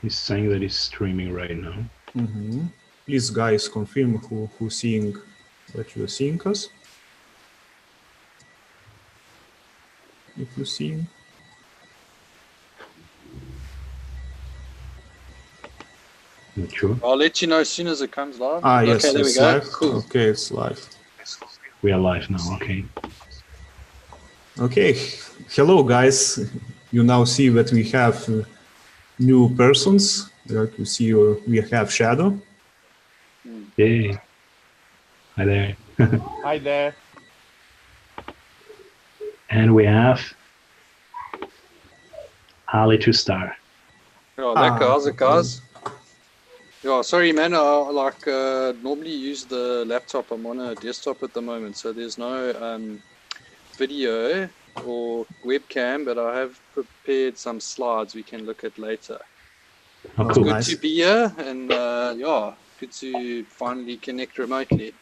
He's saying that he's streaming right now. Please, guys, confirm who seeing that you're seeing us. If you're seeing. Not sure. I'll let you know as soon as it comes live. Yes, okay, there we go. Live. Cool. Okay, it's live. We are live now, okay. Okay, hello guys. You now see that we have new persons. Like you see, we have Shadow. Hey. Hi there. Hi there. And we have Ali 2-star. Yeah, lekker. How's it, guys? Yeah, sorry, man. I normally use the laptop. I'm on a desktop at the moment, so there's no video or webcam, but I have prepared some slides we can look at later. Oh, It's cool. good Nice. to be here, and yeah, good to finally connect remotely.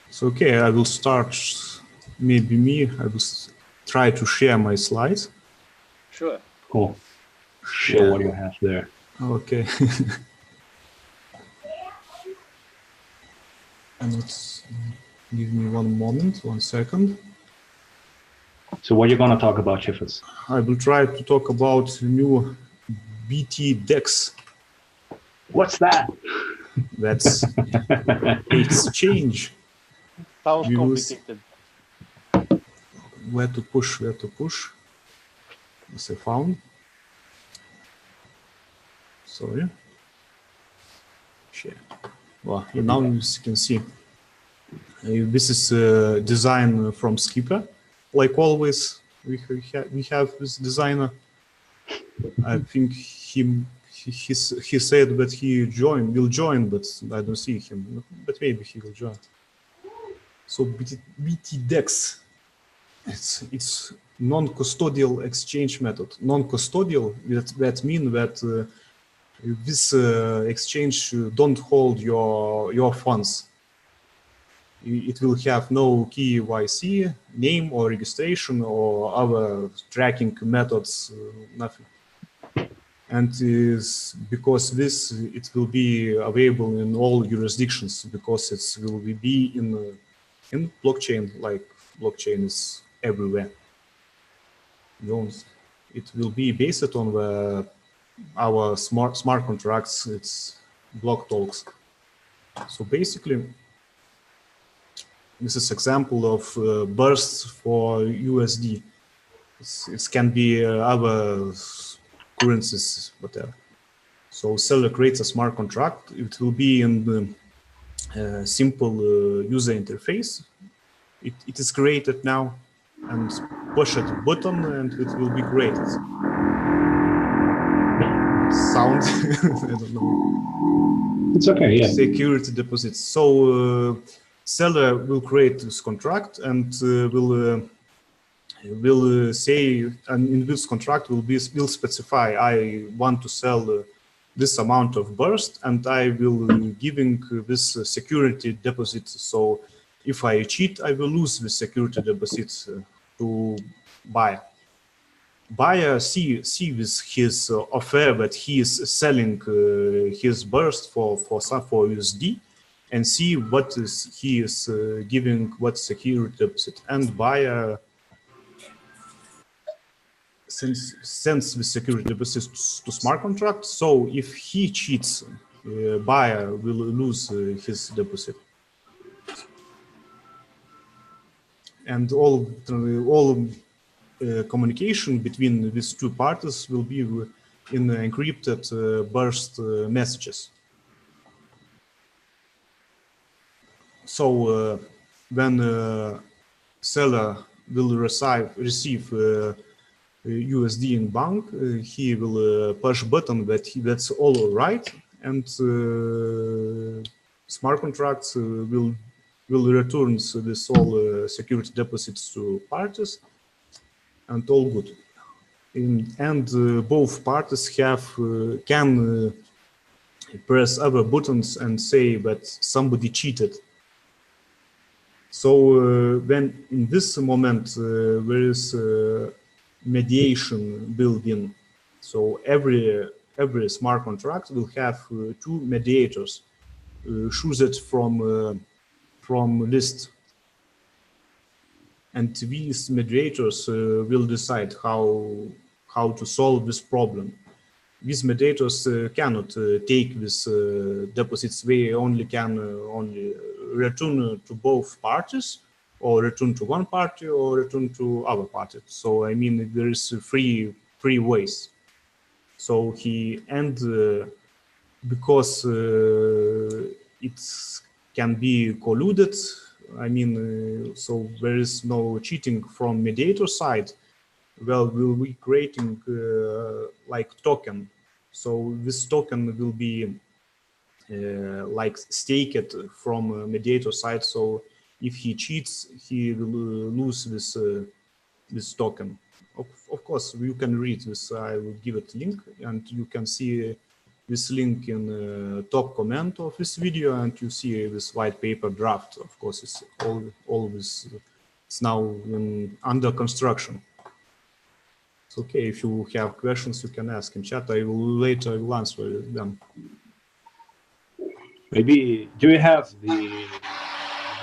So okay, I will start. Maybe I will try to share my slides. Sure. Cool. Show what you have there. Okay. And let's give me one moment, 1 second. So what are you going to talk about, Shifers? I will try to talk about new BT-DEX. What's that? That's exchange. Sounds We will complicated. Where to push? As I found. Sorry. Share. Well, now you can see. This is design from Skipper. Like always, we have this designer. I think he said that he will join, but I don't see him. But maybe he will join. So BT-DEX, it's non-custodial exchange method. Non-custodial, that means that this exchange don't hold your funds. It will have no KYC, name or registration or other tracking methods, nothing. And is because it will be available in all jurisdictions, because it will be in blockchain, like blockchain is everywhere. It will be based on our smart contracts. It's block talks. So basically, this is example of bursts for USD. It can be other currencies, whatever. So seller creates a smart contract. It will be in the simple user interface. It is created now, and push a button and it will be created. Sound, I don't know. It's okay, yeah. Security deposits. So seller will create this contract and will say, and in this contract will specify, I want to sell this amount of burst, and I will giving this security deposit. So if I cheat, I will lose the security deposits to buyer. Buyer see with his offer that he is selling his burst for USD, and see what is he is giving what security deposit, and buyer sends the security deposits to smart contract. So if he cheats, buyer will lose his deposit. And all communication between these two parties will be in encrypted burst messages. So when seller will receive USD in bank, he will push button that's all right, and smart contracts will return this all security deposits to parties, and all good. And both parties can press other buttons and say that somebody cheated. So when in this moment there is mediation built in, So every smart contract will have two mediators chosen from list, and these mediators will decide how to solve this problem. These mediators cannot take this deposits. They only can only return to both parties, or return to one party, or return to other parties. So I mean, there is three ways. So because it can be colluded. I mean, so there is no cheating from mediator side. Well, we'll be creating like token. So this token will be like staked from mediator side. So if he cheats, he will lose this token. Of course, you can read this. I will give it a link, and you can see this link in top comment of this video, and you see this white paper draft. Of course, it's all this. It's now under construction. It's okay. If you have questions, you can ask in chat. I will answer them. Maybe, do you have the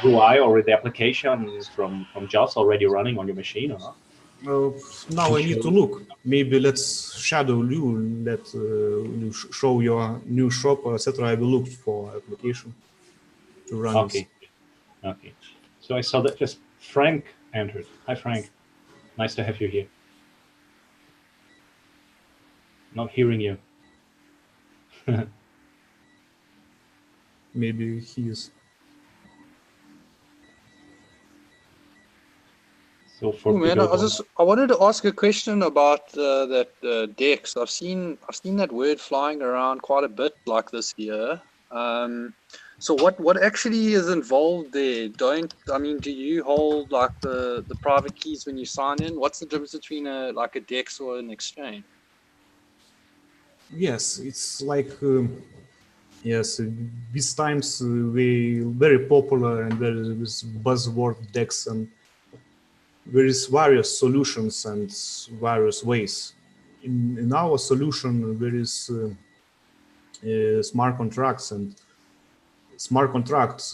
UI or the application from JAWS already running on your machine or not? Now I need to look. Maybe let's shadow you, let you show your new shop, etc. I will look for application to run. Okay. This. Okay. So I saw that just Frank entered. Hi, Frank. Nice to have you here. Not hearing you. Maybe he is. So for man, I wanted to ask a question about that DEX. I've seen that word flying around quite a bit like this year. So what actually is involved there? Do you hold like the private keys when you sign in? What's the difference between a DEX or an exchange? Yes, it's like yes, these times they very popular, and there is this buzzword DEX, and there is various solutions and various ways. In our solution, there is smart contracts, and smart contracts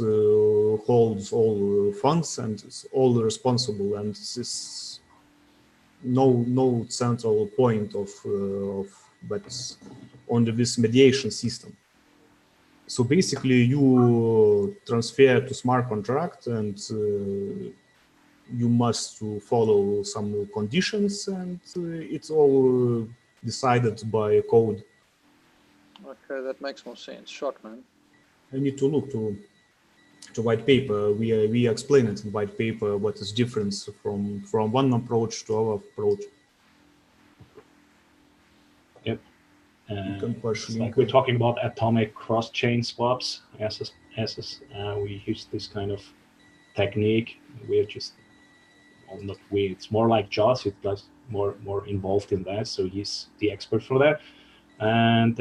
holds all funds and is all responsible, and this no central point but only this mediation system. So basically, you transfer to smart contract, and you must follow some conditions, and it's all decided by code. Okay, that makes more sense. Shot, man. I need to look to white paper. We explain it in white paper what is difference from one approach to our approach. Yep. Like we're talking about atomic cross-chain swaps. We use this kind of technique. We're just, well, not we. It's more like JAWS. It does more involved in that. So he's the expert for that. And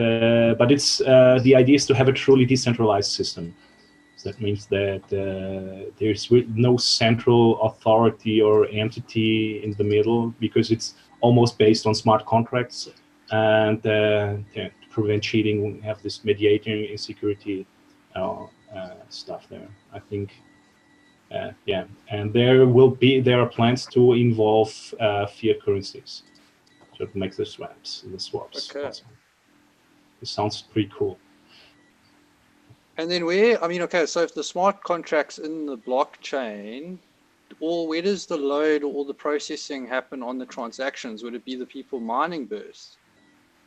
but it's the idea is to have a truly decentralized system. So that means that there's no central authority or entity in the middle, because it's almost based on smart contracts. And to prevent cheating, we have this mediating insecurity stuff there. I think, yeah. And there are plans to involve fiat currencies, so to make the swaps Okay. possible. It sounds pretty cool. And then okay, so if the smart contracts in the blockchain, where does the load or all the processing happen on the transactions? Would it be the people mining Burst?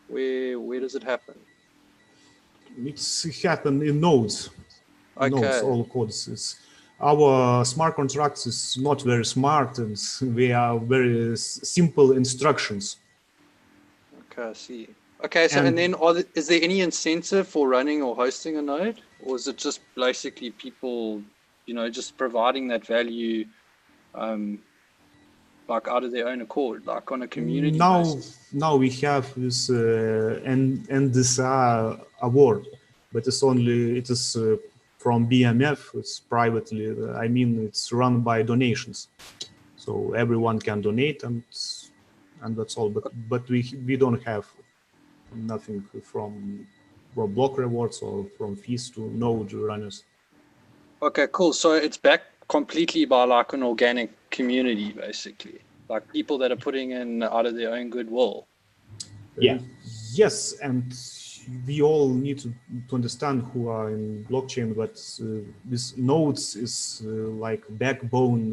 Where does it happen? It's happen in nodes. Okay. Nodes, all codes. Our smart contracts is not very smart, and we are very simple instructions. Okay, I see. Okay, so and then is there any incentive for running or hosting a node, or is it just basically people, just providing that value, like out of their own accord, like on a community basis? Now we have this NDSA award, but it is from BMF. It's privately. I mean, it's run by donations, so everyone can donate, and that's all. But we don't have nothing from block rewards or from fees to node runners. Okay, cool. So it's backed completely by like an organic community, basically, like people that are putting in out of their own goodwill. Yeah. Yes, and we all need to understand who are in blockchain, but this nodes is like backbone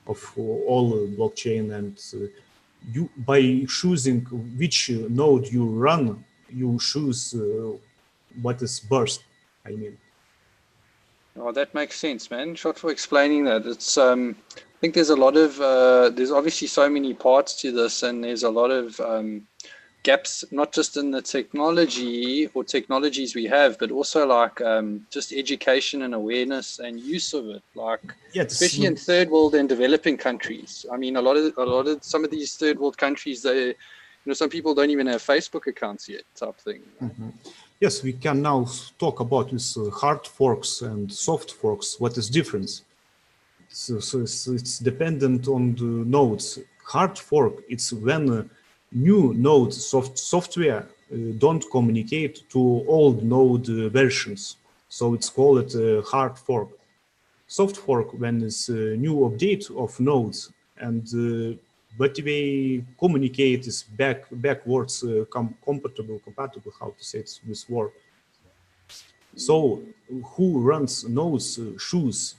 of all blockchain, and you by choosing which node you run, you choose what is burst. I mean. Oh, that makes sense, man. Shot for explaining that. It's I think there's a lot of there's obviously so many parts to this, and there's a lot of gaps, not just in the technology or technologies we have, but also like just education and awareness and use of it, like especially in third world and developing countries. I mean, a lot of some of these third world countries, they, some people don't even have Facebook accounts yet, type thing. Mm-hmm. Yes, we can now talk about this hard forks and soft forks. What is difference? So it's dependent on the nodes. Hard fork, it's when new node software don't communicate to old node versions. So it's called a hard fork. Soft fork when it's a new update of nodes, and but they communicate is backwards compatible, how to say it, this word. So who runs nodes choose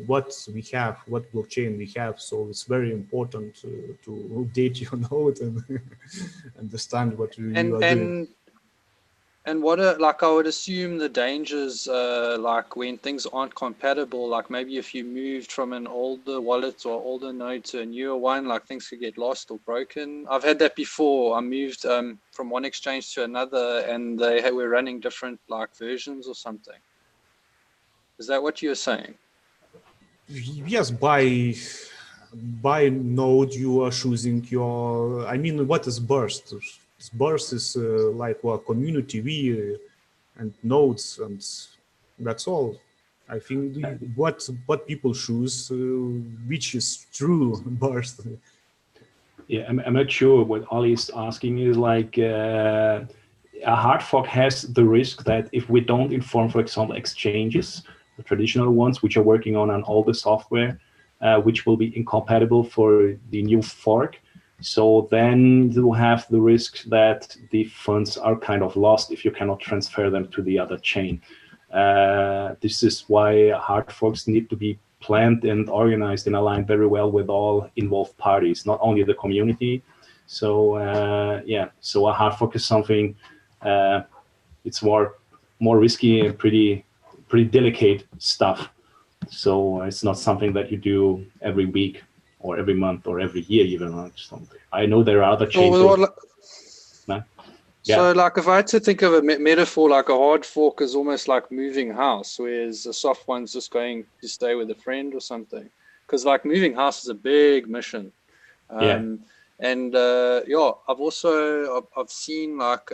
what we have, what blockchain we have. So it's very important to update your node and understand what you are doing. And what are, like, I would assume the dangers, like when things aren't compatible, like maybe if you moved from an older wallet or older node to a newer one, like things could get lost or broken. I've had that before. I moved from one exchange to another, and they were running different like versions or something. Is that what you're saying? Yes, by node you are choosing your. I mean, what is burst? Burst is like a community and nodes, and that's all. I think what people choose, which is true burst. Yeah, I'm not sure what Ali is asking is like a hard fork has the risk that if we don't inform, for example, exchanges, the traditional ones, which are working on an older software, which will be incompatible for the new fork. So then you have the risk that the funds are kind of lost if you cannot transfer them to the other chain. This is why hard forks need to be planned and organized and aligned very well with all involved parties, not only the community. So yeah, so a hard fork is something, it's more risky and pretty delicate stuff. So it's not something that you do every week or every month or every year even. I know there are other chains. So like if I had to think of a metaphor, like a hard fork is almost like moving house, whereas a soft one's just going to stay with a friend or something. Because like moving house is a big mission. And yeah, I've seen like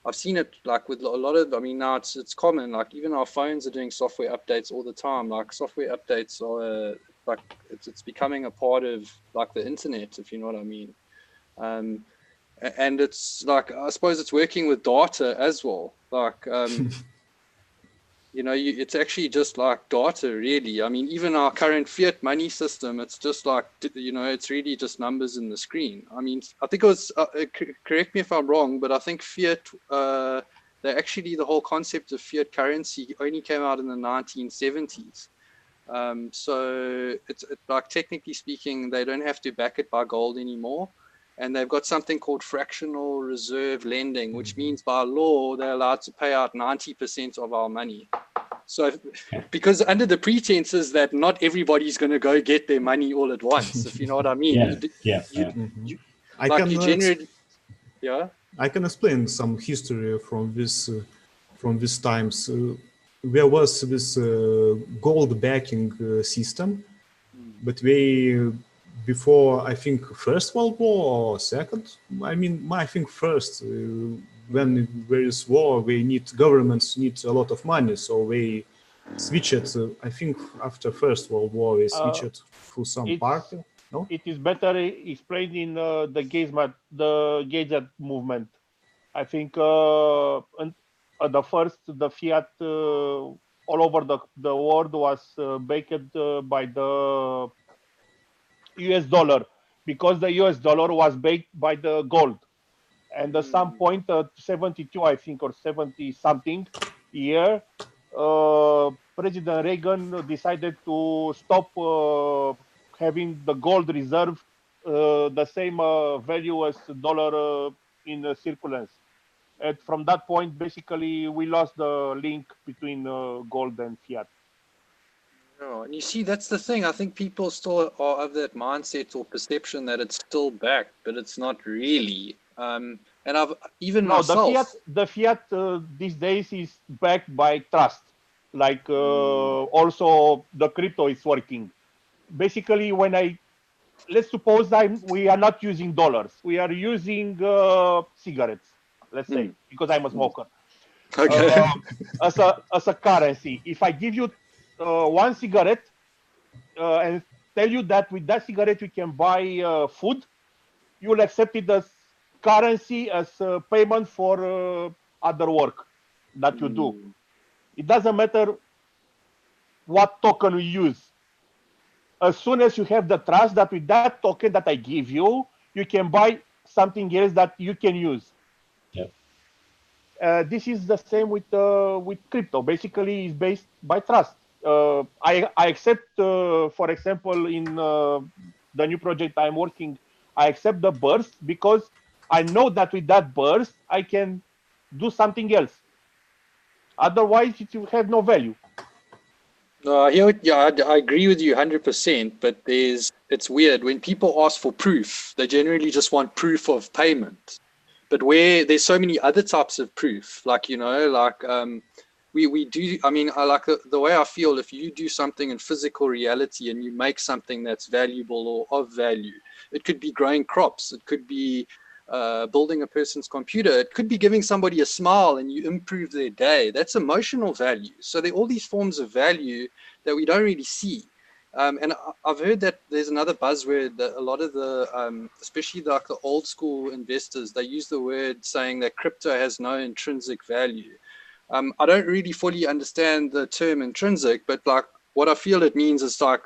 I've seen it like with a lot of, I mean, now it's common, like even our phones are doing software updates all the time. Like software updates are like it's becoming a part of like the internet, if you know what I mean. And it's like, I suppose it's working with data as well. Like, it's actually just like data, really. I mean, even our current fiat money system, it's just like, it's really just numbers in the screen. I mean, I think it was, correct me if I'm wrong, but I think fiat, the whole concept of fiat currency only came out in the 1970s. So it's like, technically speaking, they don't have to back it by gold anymore. And they've got something called fractional reserve lending, which means by law, they're allowed to pay out 90% of our money. So because under the pretenses that not everybody's going to go get their money all at once, if you know what I mean. I can explain some history from these times. There was this gold backing system, but before, I think, First World War or Second. I mean, I think first, when there is war, governments need a lot of money, so they switch it. I think after First World War, they switch it to some party. No? It is better explained in the gauge movement. I think the first the fiat all over the world was backed by the US dollar, because the US dollar was backed by the gold. And at some point, 72, I think, or 70 something year, President Reagan decided to stop having the gold reserve the same value as the dollar in circulance. And from that point, basically, we lost the link between gold and fiat. Yeah, and you see, that's the thing. I think people still are of that mindset or perception that it's still back, but it's not really. And I've even No, myself. the fiat these days is backed by trust. Like also the crypto is working. Basically, when let's suppose we are not using dollars, we are using cigarettes. Let's say, because I'm a smoker. Okay. As a currency, if I give you one cigarette and tell you that with that cigarette you can buy food, you will accept it as currency, as payment for other work that you do. It doesn't matter what token we use. As soon as you have the trust that with that token that I give you, you can buy something else that you can use. Yeah. This is the same with crypto. Basically, it's based by trust. I accept, for example, in the new project I'm working, I accept the burst because I know that with that burst I can do something else. Otherwise, it will have no value. No, I agree with you 100%, but it's weird. When people ask for proof, they generally just want proof of payment. But where there's so many other types of proof, like, we do, I mean, I like the way I feel, if you do something in physical reality and you make something that's valuable or of value, it could be growing crops, it could be building a person's computer, it could be giving somebody a smile and you improve their day. That's emotional value. So there are all these forms of value that we don't really see. And I've heard that there's another buzzword that a lot of the, especially the old school investors, they use the word saying that crypto has no intrinsic value. I don't really fully understand the term intrinsic, but like what I feel it means is like,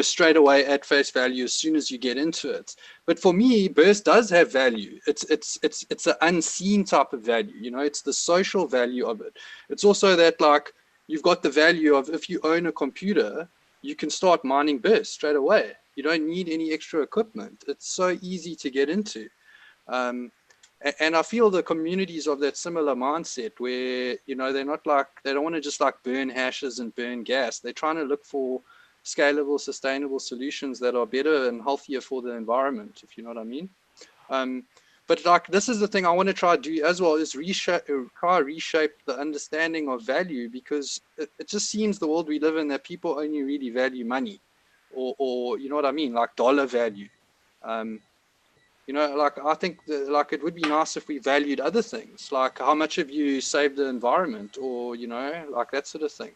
straight away at face value as soon as you get into it. But for me, Burst does have value. It's an unseen type of value. It's the social value of it. It's also that like you've got the value of, if you own a computer, you can start mining Burst straight away. You don't need any extra equipment. It's so easy to get into. And I feel the communities of that similar mindset where, they're not like, they don't want to just like burn hashes and burn gas. They're trying to look for scalable, sustainable solutions that are better and healthier for the environment, if you know what I mean. But like, this is the thing I want to try to do as well, is try reshape the understanding of value, because it just seems the world we live in that people only really value money or you know what I mean, like dollar value. Like I think like it would be nice if we valued other things, like how much have you saved the environment, or like that sort of thing.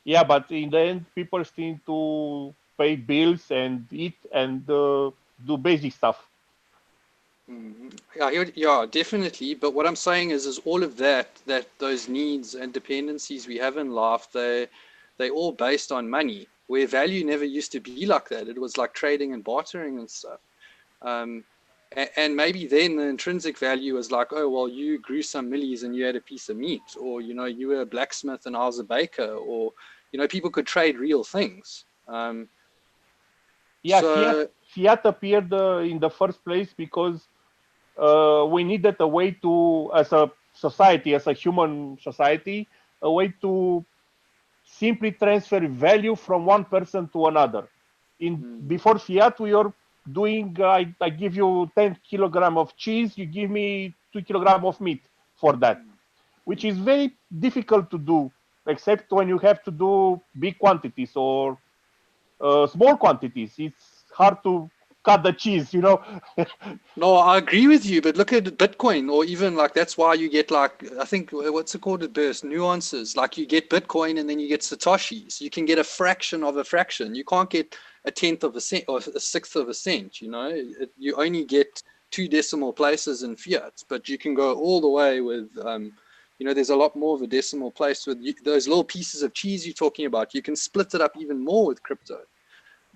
Yeah, but in the end, people still to pay bills and eat and do basic stuff. Yeah, definitely. But what I'm saying is all of that those needs and dependencies we have in life, they all based on money, where value never used to be like that. It was like trading and bartering and stuff. And maybe then the intrinsic value is like, oh, well, you grew some millies and you had a piece of meat, or, you were a blacksmith and I was a baker, or, people could trade real things. Yeah, So, fiat appeared in the first place because we needed a way to, as a society, as a human society, a way to simply transfer value from one person to another. Before fiat, we are doing, I give you 10 kilogram of cheese, you give me 2 kilogram of meat for that, which is very difficult to do, except when you have to do big quantities or small quantities. It's hard to cut the cheese, you know. No, I agree with you, but look at Bitcoin, or even like that's why you get like, I think what's it called at Burst? Nuances. Like you get Bitcoin and then you get Satoshis. You can get a fraction of a fraction. You can't get a tenth of a cent or a sixth of a cent. You know, you only get 2 decimal places in fiat, but you can go all the way with, you know, there's a lot more of a decimal place with those little pieces of cheese you're talking about. You can split it up even more with crypto.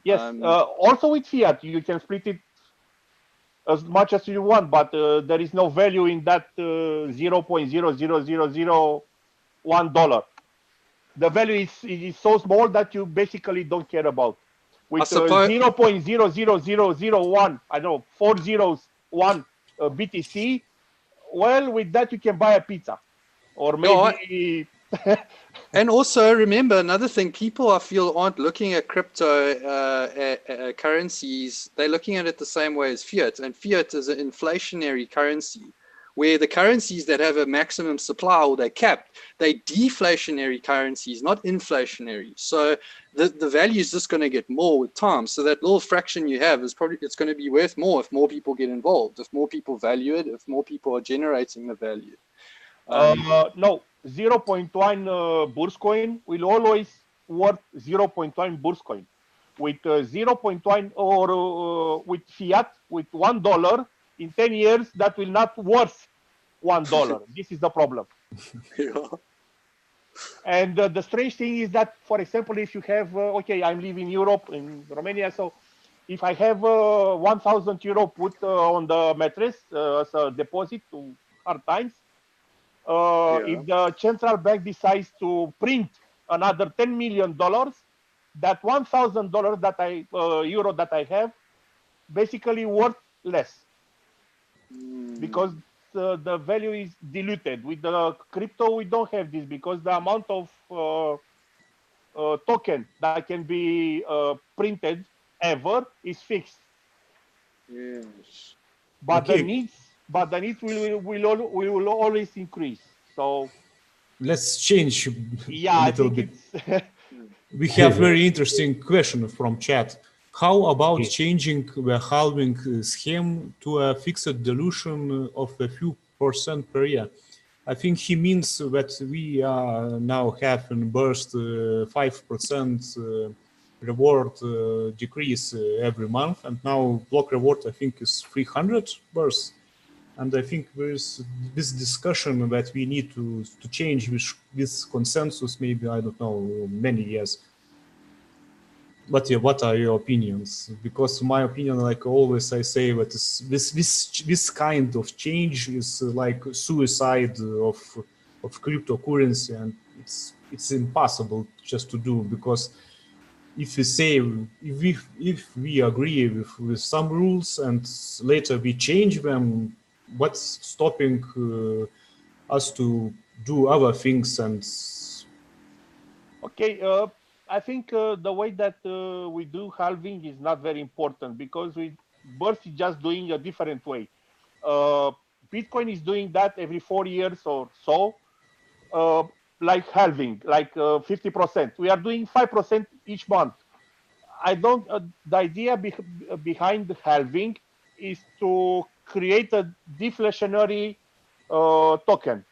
Yes, also with fiat, you can split it as much as you want, but there is no value in that $0.00001. The value is so small that you basically don't care about. With 0.00001, I don't know, 401 BTC, well, with that you can buy a pizza, or maybe. And also remember another thing, people I feel aren't looking at crypto currencies. They're looking at it the same way as fiat, and fiat is an inflationary currency, where the currencies that have a maximum supply or they're capped, they're deflationary currencies, not inflationary. So the value is just going to get more with time. So that little fraction you have is probably, it's going to be worth more if more people get involved, if more people value it, if more people are generating the value. No, 0.1 BurstCoin will always worth 0.1 BurstCoin. With 0.1 or with fiat, with $1 in 10 years, that will not worth $1. This is the problem. Yeah. And the strange thing is that, for example, if you have, okay, I'm living in Europe, in Romania, so if I have 1,000 euro put on the mattress as a deposit to hard times, if the central bank decides to print another $10 million, that $1,000 that euro that I have basically worth less, because the value is diluted. With the crypto, we don't have this, because the amount of token that can be printed ever is fixed. Yes. But the needs will always increase. So let's change yeah, a little bit. We have very interesting question from chat. How about changing the halving scheme to a fixed dilution of a few percent per year? I think he means that we now have in Burst 5% reward decrease every month, and now block reward I think is 300 Burst. And I think there's this discussion that we need to change this consensus, maybe, I don't know, many years. But yeah, what are your opinions? Because my opinion, like always, I say that this kind of change is like suicide of cryptocurrency, and it's impossible just to do, because if we say if we agree with some rules and later we change them, what's stopping us to do other things? And okay, I think the way that we do halving is not very important, because Burst is just doing a different way. Bitcoin is doing that every 4 years or so, like halving, like 50%. We are doing 5% each month. I don't. The idea behind the halving is to create a deflationary token.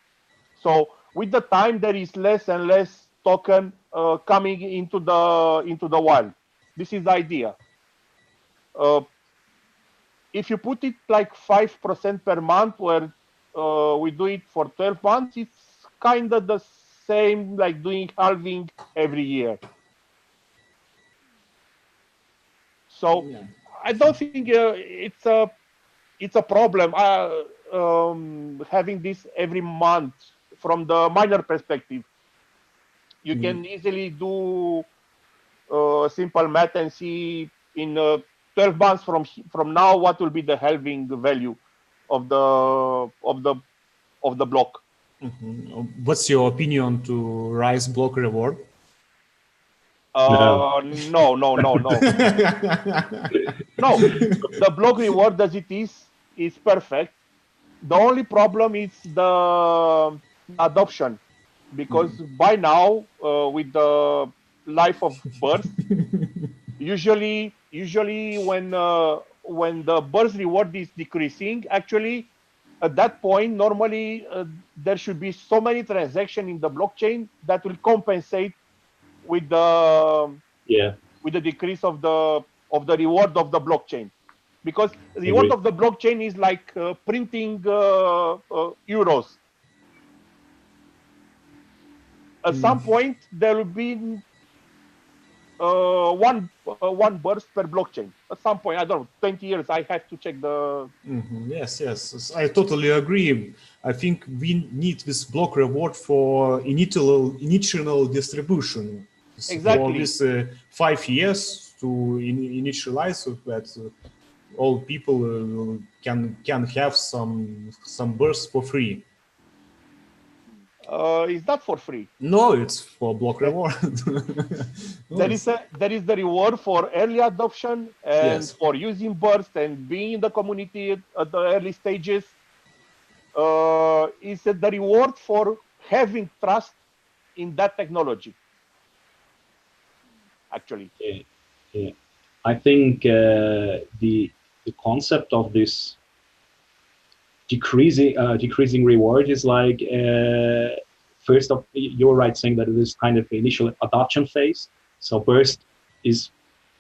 So with the time, there is less and less token coming into the wild. This is the idea. If you put it like 5% per month, where we do it for 12 months, it's kind of the same like doing halving every year. So yeah, I don't think it's a problem having this every month from the miner perspective. You can easily do simple math and see in 12 months from now what will be the halving value of the block. What's your opinion to rise block reward? No. No. No, the block reward as it is perfect. The only problem is the adoption, because by now, with the life of Burst, usually when when the burst reward is decreasing, actually, at that point, normally there should be so many transactions in the blockchain that will compensate with the Yeah, decrease of the reward of the blockchain, because the reward agree. of the blockchain is like printing euros. At some point, there will be one burst per blockchain. At some point, I don't know, 20 years. I have to check the. Yes, yes, I totally agree. I think we need this block reward for initial distribution. For Exactly. this 5 years to initialize so that all people can have some bursts for free. It's not for free. No, it's for block reward. No, There is the reward for early adoption and Yes. for using burst and being in the community at the early stages. Is the reward for having trust in that technology. Actually, Yeah, yeah. I think the concept of this decreasing reward is like first of, you're right saying that it is kind of the initial adoption phase. So burst is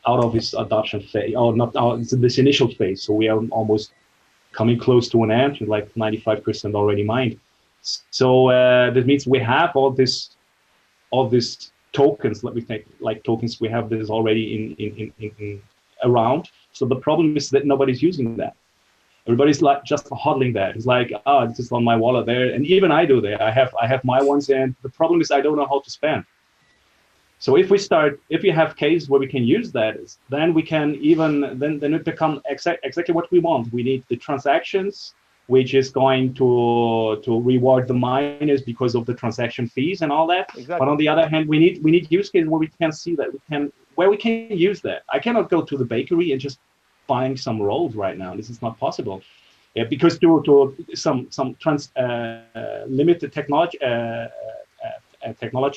out of its adoption phase, or not out, it's in this initial phase. So we are almost coming close to an end, like 95% already mined. So that means we have all this tokens. Let me think, like tokens. We have this already in around. So the problem is that nobody's using that. Everybody's like just hodling that. It's like, oh, this is on my wallet there, and even I do that. I have my ones, and the problem is I don't know how to spend. So if we have cases where we can use that, then we can then it become exactly what we want. We need the transactions, which is going to reward the miners because of the transaction fees and all that. exactly. But on the other hand, we need use cases where we can see that where we can use that. I cannot go to the bakery and just buying some rolls right now. This is not possible. Yeah, because to some limited technology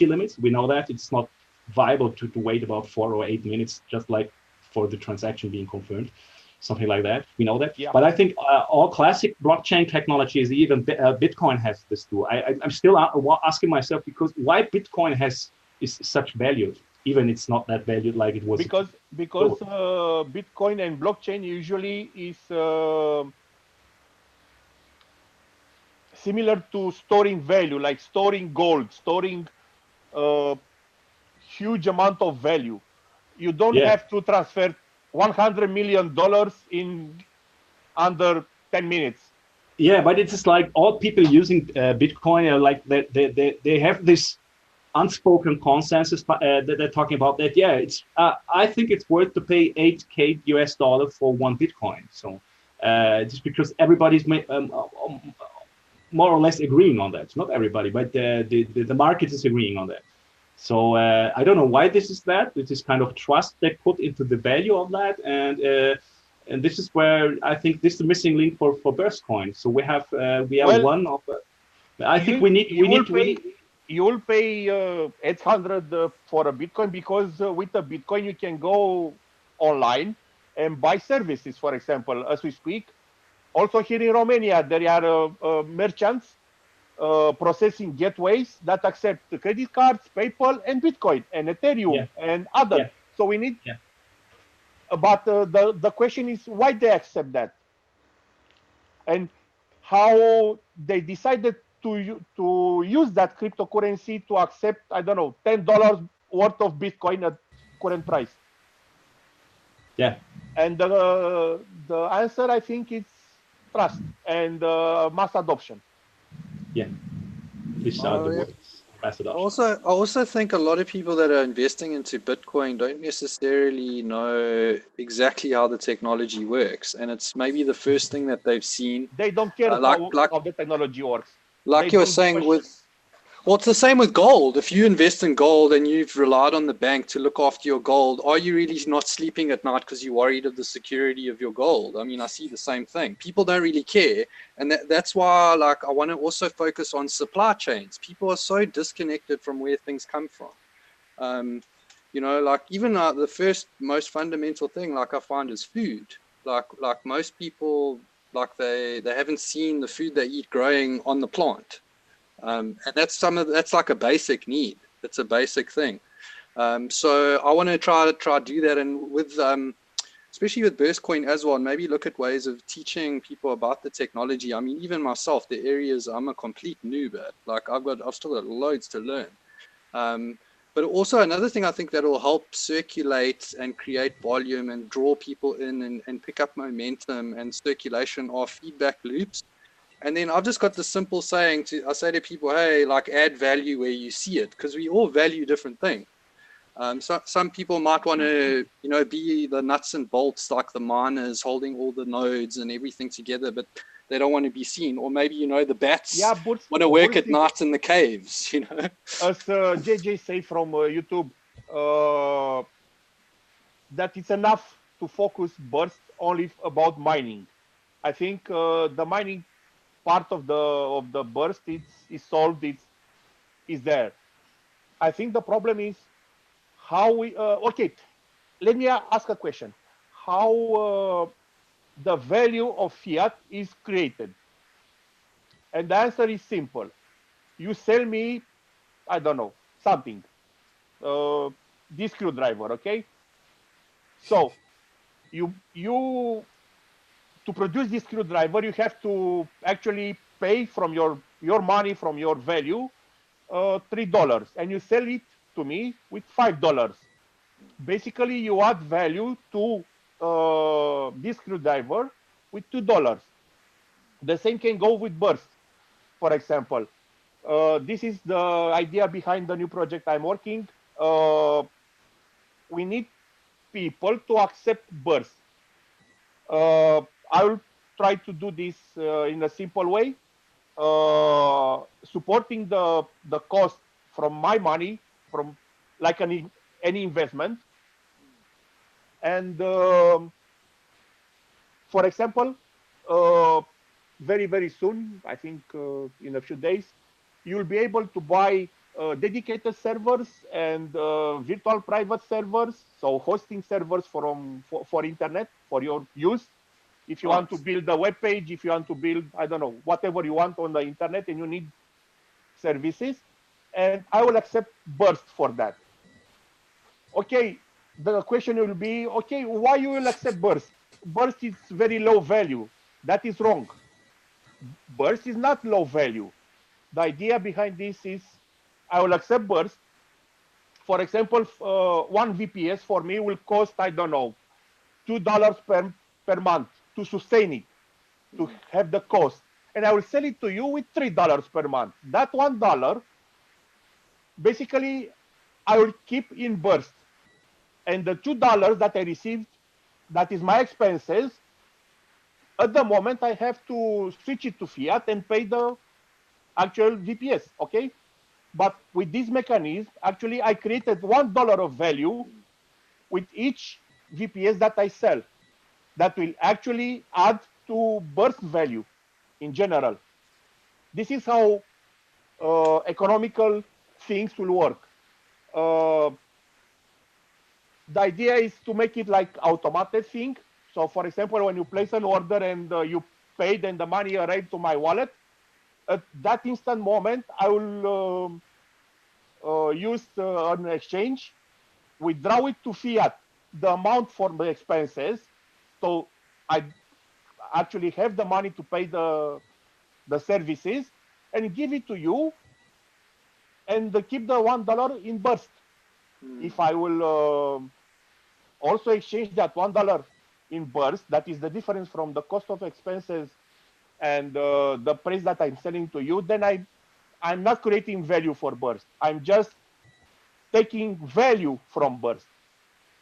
limits, we know that it's not viable to wait about 4 or 8 minutes, just like for the transaction being confirmed, something like that. We know that. Yeah. But I think all classic blockchain technologies, even Bitcoin has this too. I'm still asking myself, because why Bitcoin is such value, even it's not that valued like it was. Because Bitcoin and blockchain usually is similar to storing value, like storing gold, storing huge amount of value. You don't have to transfer $100 million in under 10 minutes. Yeah, but it's just like all people using Bitcoin are like they have this unspoken consensus that they're talking about that. Yeah, it's I think it's worth to pay $8,000 US for one Bitcoin. So just because everybody's more or less agreeing on that. Not everybody, but the market is agreeing on that. So I don't know why this is that. It is kind of trust they put into the value of that, and this is where I think this is the missing link for BurstCoin. So we have one of. I think you will pay 800 for a Bitcoin, because with a Bitcoin you can go online and buy services. For example, as we speak, also here in Romania there are merchants processing gateways that accept credit cards, PayPal, and Bitcoin, and Ethereum, and other. Yeah. So we need. But the question is why they accept that, and how they decided to use that cryptocurrency to accept, I don't know, $10 worth of Bitcoin at current price. Yeah. And the answer, I think, is trust and mass adoption. Yeah. These are the words. Mass adoption. I also think a lot of people that are investing into Bitcoin don't necessarily know exactly how the technology works, and it's maybe the first thing that they've seen. They don't care how the technology works. Like you were saying well, it's the same with gold. If you invest in gold and you've relied on the bank to look after your gold, are you really not sleeping at night because you're worried of the security of your gold? I mean, I see the same thing. People don't really care. And that's why, like, I want to also focus on supply chains. People are so disconnected from where things come from. You know, like even the first most fundamental thing, like I find, is food. Like most people, like they haven't seen the food they eat growing on the plant, and that's that's like a basic need. It's a basic thing. So I want to try do that, and with especially with BurstCoin as well, and maybe look at ways of teaching people about the technology. I mean, even myself, the areas I'm a complete noob at. Like I've still got loads to learn. But also another thing I think that will help circulate and create volume and draw people in and pick up momentum and circulation are feedback loops. And then I've just got the simple saying I say to people, hey, like add value where you see it, because we all value different things. So some people might want to, be the nuts and bolts, like the miners holding all the nodes and everything together, but they don't want to be seen. Or maybe, the bats want to work at night in the caves, As JJ say from YouTube, that it's enough to focus Burst only about mining. I think the mining part of the Burst is solved. Is there. I think the problem is how we. Okay, let me ask a question. How the value of fiat is created? And the answer is simple. You sell me, I don't know, something. This screwdriver, okay? So you to produce this screwdriver, you have to actually pay from your money, from your value, $3, and you sell it to me with $5. Basically, you add value to this screwdriver with $2. The same can go with Burst, for example. This is the idea behind the new project I'm working. We need people to accept Burst. I will try to do this in a simple way, supporting the cost from my money, from like any investment. And for example, very, very soon, I think in a few days, you'll be able to buy dedicated servers and virtual private servers, so hosting servers for internet, for your use. If you want to build a web page, if you want to build, I don't know, whatever you want on the internet and you need services, and I will accept Burst for that. Okay, the question will be, okay, why you will accept Burst? Burst is very low value. That is wrong. Burst is not low value. The idea behind this is I will accept Burst. For example, one VPS for me will cost, I don't know, $2 per month to sustain it, to have the cost. And I will sell it to you with $3 per month. That $1, basically, I will keep in Burst. And the $2 that I received, that is my expenses, at the moment I have to switch it to fiat and pay the actual VPS, okay? But with this mechanism, actually I created $1 of value with each VPS that I sell. That will actually add to Burst value in general. This is how economical things will work. The idea is to make it like automated thing. So for example, when you place an order and you paid and the money arrived to my wallet, at that instant moment, I will use an exchange, withdraw it to fiat, the amount for the expenses. So I actually have the money to pay the services and give it to you and keep the $1 in Burst. If I will also exchange that $1 in Burst, that is the difference from the cost of expenses and the price that I'm selling to you, then I'm not creating value for Burst. I'm just taking value from Burst.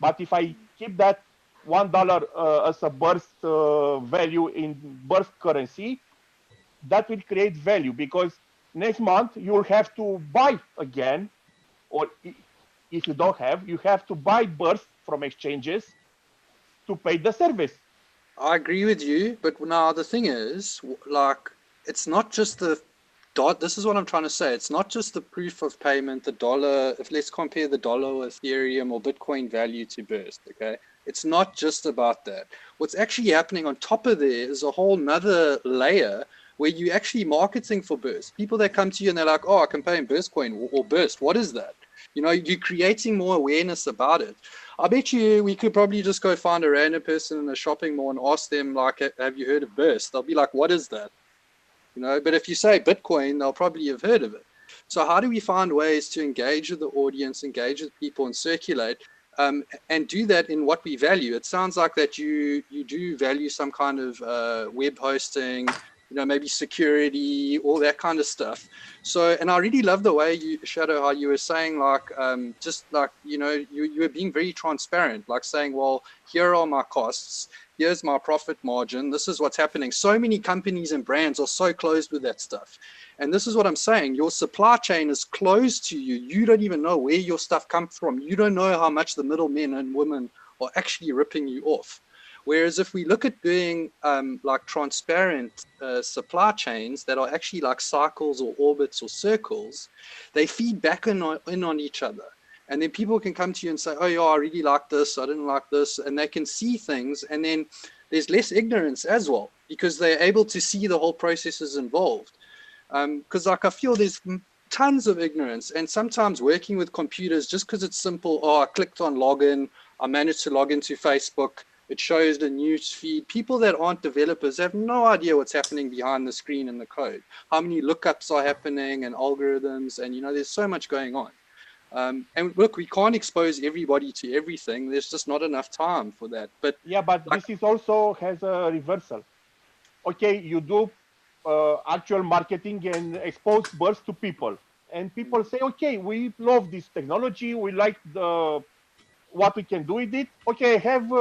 But if I keep that $1 as a Burst value in Burst currency, that will create value, because next month you'll have to buy again, or if you don't have, you have to buy Burst from exchanges to pay the service. I agree with you, but now the thing is, like, it's not just the dot. This is what I'm trying to say. It's not just the proof of payment, the dollar. If let's compare the dollar or Ethereum or Bitcoin value to Burst, okay? It's not just about that. What's actually happening on top of there is a whole nother layer where you're actually marketing for Burst. People that come to you and they're like, oh, I can pay in BurstCoin or Burst. What is that? You know, you're creating more awareness about it. I bet you we could probably just go find a random person in a shopping mall and ask them, like, have you heard of Burst? They'll be like, what is that? You know, but if you say Bitcoin, they'll probably have heard of it. So how do we find ways to engage with the audience, engage with people and circulate, and do that in what we value? It sounds like that you do value some kind of web hosting, you know, maybe security, all that kind of stuff. So, and I really love the way you, Shadow, how you were saying, like, just like, you know, you were being very transparent, like saying, well, here are my costs. Here's my profit margin. This is what's happening. So many companies and brands are so closed with that stuff. And this is what I'm saying. Your supply chain is closed to you. You don't even know where your stuff comes from. You don't know how much the middlemen and women are actually ripping you off. Whereas if we look at doing like transparent supply chains that are actually like cycles or orbits or circles, they feed back in on each other. And then people can come to you and say, oh, yeah, I really like this. I didn't like this. And they can see things. And then there's less ignorance as well, because they're able to see the whole processes involved. Because like I feel there's tons of ignorance. And sometimes working with computers, just because it's simple, oh, I clicked on login, I managed to log into Facebook, it shows the news feed. People that aren't developers have no idea what's happening behind the screen and the code. How many lookups are happening and algorithms. And, you know, there's so much going on. And look, we can't expose everybody to everything. There's just not enough time for that. But yeah, but like, this is also has a reversal. Okay, you do actual marketing and expose Burst to people, and people say, okay, we love this technology. We like the what we can do with it. Okay, I have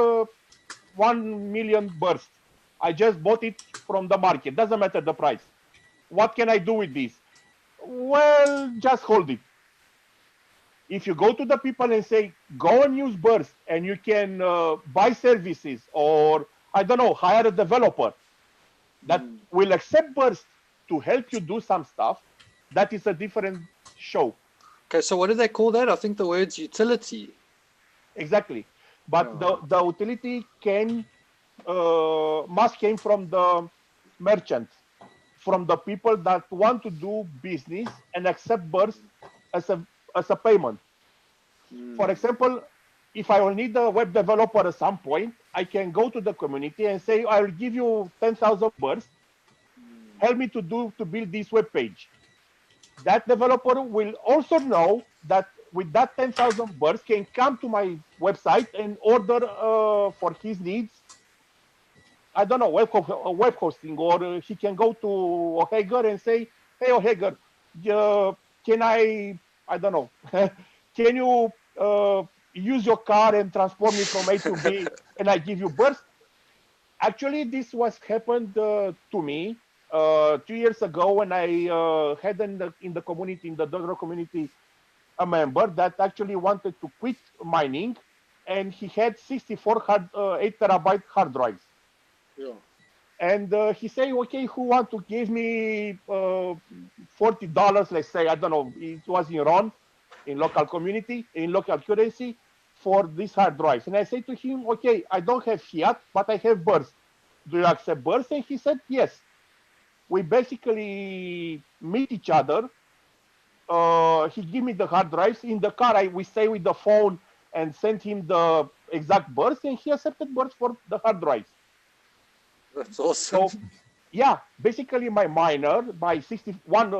1 million Burst. I just bought it from the market. Doesn't matter the price. What can I do with this? Well, just hold it. If you go to the people and say, go and use Burst and you can buy services or, I don't know, hire a developer that will accept Burst to help you do some stuff, that is a different show. okay, so what do they call that? I think the word's utility. Exactly. But the utility must came from the merchants, from the people that want to do business and accept Burst as a payment. For example, if I will need a web developer at some point, I can go to the community and say, I will give you 10,000 Burst. Help me to build this web page. That developer will also know that with that 10,000 Burst can come to my website and order for his needs, I don't know, web hosting, or he can go to Oheger and say, hey, Oheger, can I don't know, can you use your car and transport me from A to B and I give you Burst? Actually, this was happened to me 2 years ago when I had in the community, in the Dogro community, a member that actually wanted to quit mining, and he had 64 8 terabyte hard drives. Yeah. And he said, okay, who want to give me $40, let's say, I don't know, it was in RON, in local community, in local currency, for these hard drives. And I say to him, okay, I don't have fiat, but I have Burst. Do you accept Burst? And he said, yes. We basically meet each other. He gave me the hard drives. In the car, we stay with the phone and sent him the exact Burst, and he accepted Burst for the hard drives. That's awesome. So, yeah, basically my miner, my 64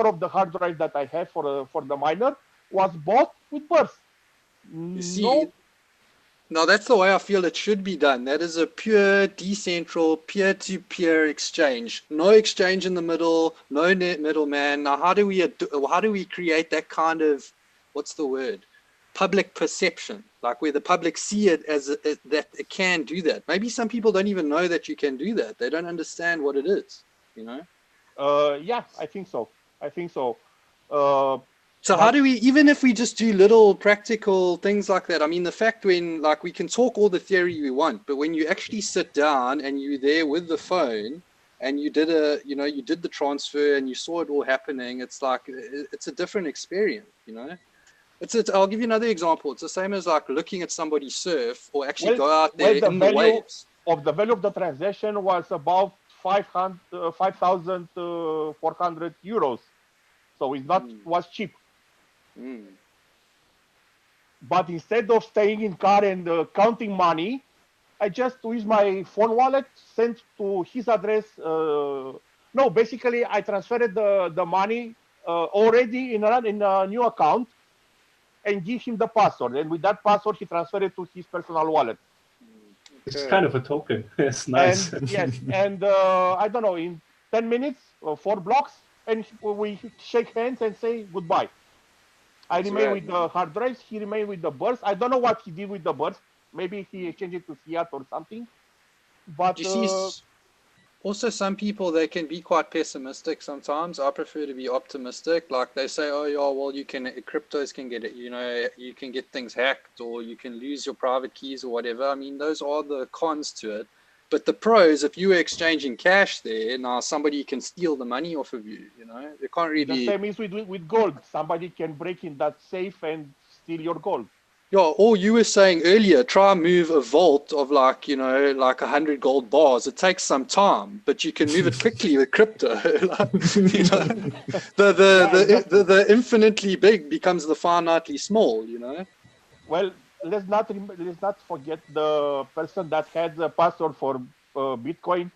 of the hard drive that I have for the miner was bought with Burst. You see, now that's the way I feel it should be done. That is a pure, decentral, peer-to-peer exchange. No exchange in the middle, no net middleman. Now, how do we create that kind of, what's the word? Public perception, like where the public see it as that it can do that. Maybe some people don't even know that you can do that. They don't understand what it is, you know? Yeah, I think so. So how do we, even if we just do little practical things like that, I mean, the fact when, like, we can talk all the theory we want, but when you actually sit down and you're there with the phone and you did the transfer and you saw it all happening, it's like, it's a different experience, you know? I'll give you another example. It's the same as like looking at somebody surf or actually Well, go out there the in the value waves. of the value of the transaction was about 5,400 euros. So it's not was cheap. But instead of staying in car and counting money, I just use my phone wallet, sent to his address. No, basically I transferred the money already in a new account and give him the password. And with that password, he transferred it to his personal wallet. It's kind of a token. It's nice. And yes, and I don't know, in 10 minutes or 4 blocks, and we shake hands and say goodbye. I remain with the hard drives. He remained with the burst. I don't know what he did with the burst. Maybe he exchanged it to fiat or something. But you see, also some people, they can be quite pessimistic sometimes. I prefer to be optimistic. Like they say, oh yeah, well, cryptos can get it, you can get things hacked or you can lose your private keys or whatever. I mean, those are the cons to it. But the pros, if you were exchanging cash there, now somebody can steal the money off of you, They can't really... The same is with gold. Somebody can break in that safe and steal your gold. Yeah, or you were saying earlier, try and move a vault of like 100 gold bars. It takes some time, but you can move it quickly with crypto. The infinitely big becomes the finitely small, Well, let's not forget the person that had the password for Bitcoin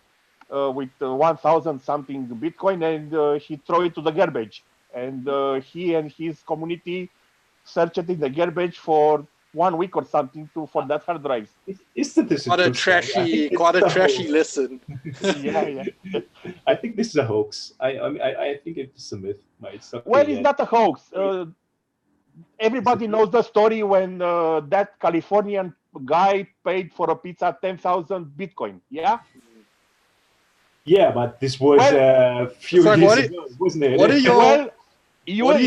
with 1,000 something Bitcoin, and he threw it to the garbage. And he and his community searched it in the garbage for 1 week or something for that hard drive. Isn't this quite a trashy lesson? Yeah. I think this is a hoax. I think it's a myth. It's okay, well, it's not a hoax. Everybody knows the story when that Californian guy paid for a pizza 10,000 Bitcoin. Yeah. Yeah, but this was a few years ago, wasn't it? What are your... you are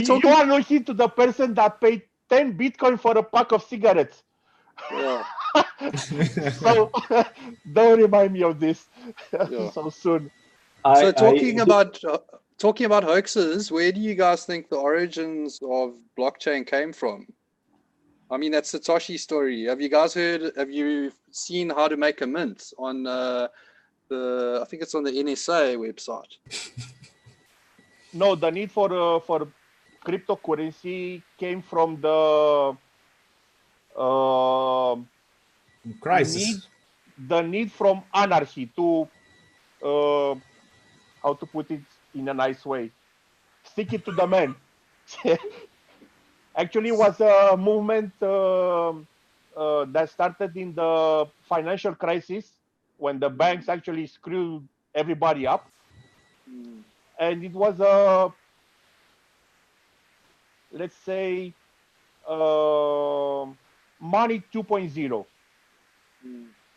looking to the person that paid 10 Bitcoin for a pack of cigarettes. Yeah. So don't remind me of this so soon. So talking about hoaxes, where do you guys think the origins of blockchain came from? I mean, that Satoshi story. Have you guys have you seen how to make a mint on I think it's on the NSA website? No, the need for cryptocurrency came from the crisis. The need from anarchy to how to put it in a nice way, stick it to the man. Actually, was a movement that started in the financial crisis when the banks actually screwed everybody up, and it was a, let's say, money 2.0.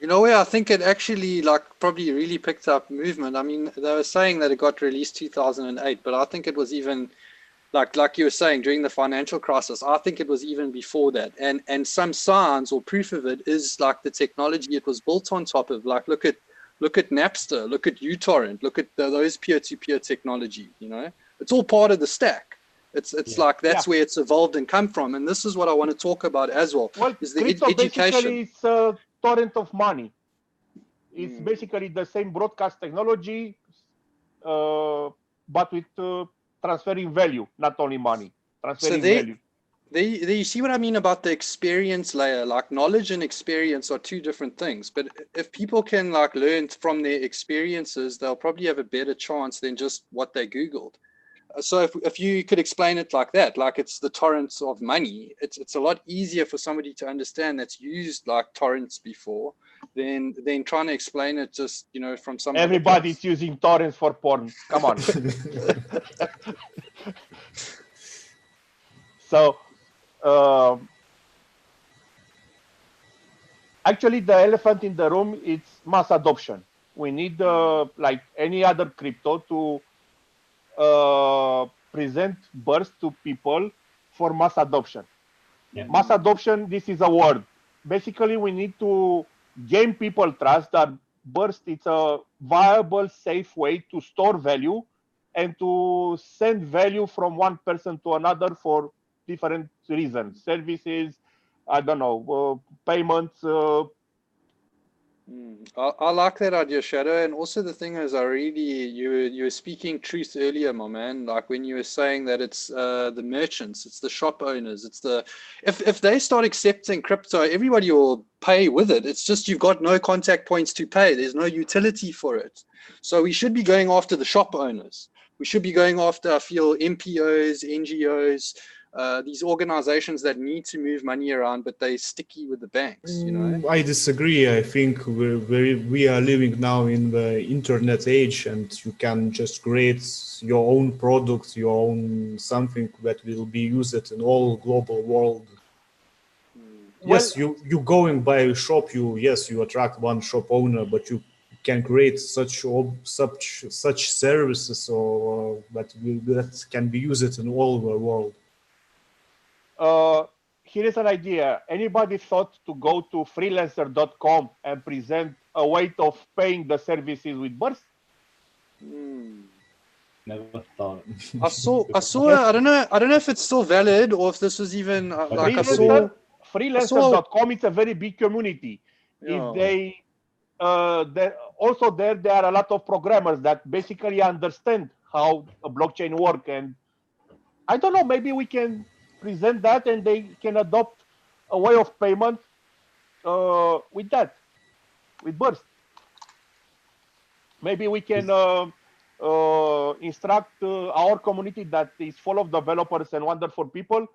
Where I think it actually probably really picked up movement. I mean, they were saying that it got released 2008, but I think it was even like you were saying during the financial crisis. I think it was even before that. And some signs or proof of it is like the technology it was built on top of. Like look at Napster, look at uTorrent, look at those peer-to-peer technology. It's all part of the stack. It's like that's where it's evolved and come from. And this is what I want to talk about as well. Is the education. It's a torrent of money. It's basically the same broadcast technology, but with transferring value, not only money. Transferring value. There you see what I mean about the experience layer. Like knowledge and experience are two different things. But if people can learn from their experiences, they'll probably have a better chance than just what they Googled. So if you could explain it like that, like it's the torrents of money, it's a lot easier for somebody to understand that's used like torrents before than trying to explain it just from some. Everybody's using torrents for porn. Come on. So actually the elephant in the room is mass adoption. We need like any other crypto to present Burst to people for mass adoption. Mass adoption, this is a word. Basically, we need to gain people trust that Burst is a viable, safe way to store value and to send value from one person to another for different reasons. Services, I don't know, payments. I like that idea, Shadow. And also the thing is, you were speaking truth earlier, my man. Like when you were saying that it's the merchants, it's the shop owners, it's the if they start accepting crypto, everybody will pay with it. It's just you've got no contact points to pay. There's no utility for it. So we should be going after the shop owners. We should be going after, I feel, MPOs, NGOs. These organizations that need to move money around, but they're sticky with the banks, you know? I disagree. I think we are living now in the internet age, and you can just create your own product, your own something that will be used in all global world. Yes, you going by a shop, you attract one shop owner, but you can create such services or that can be used in all the world. Here is an idea. Anybody thought to go to freelancer.com and present a way of paying the services with Burst? Never thought. I saw. I don't know if it's still valid or if this was even like I saw. Freelancer.com is a very big community. Yeah. If they also there are a lot of programmers that basically understand how a blockchain works, and I don't know, maybe we can present that and they can adopt a way of payment with Burst. Maybe we can instruct our community that is full of developers and wonderful people,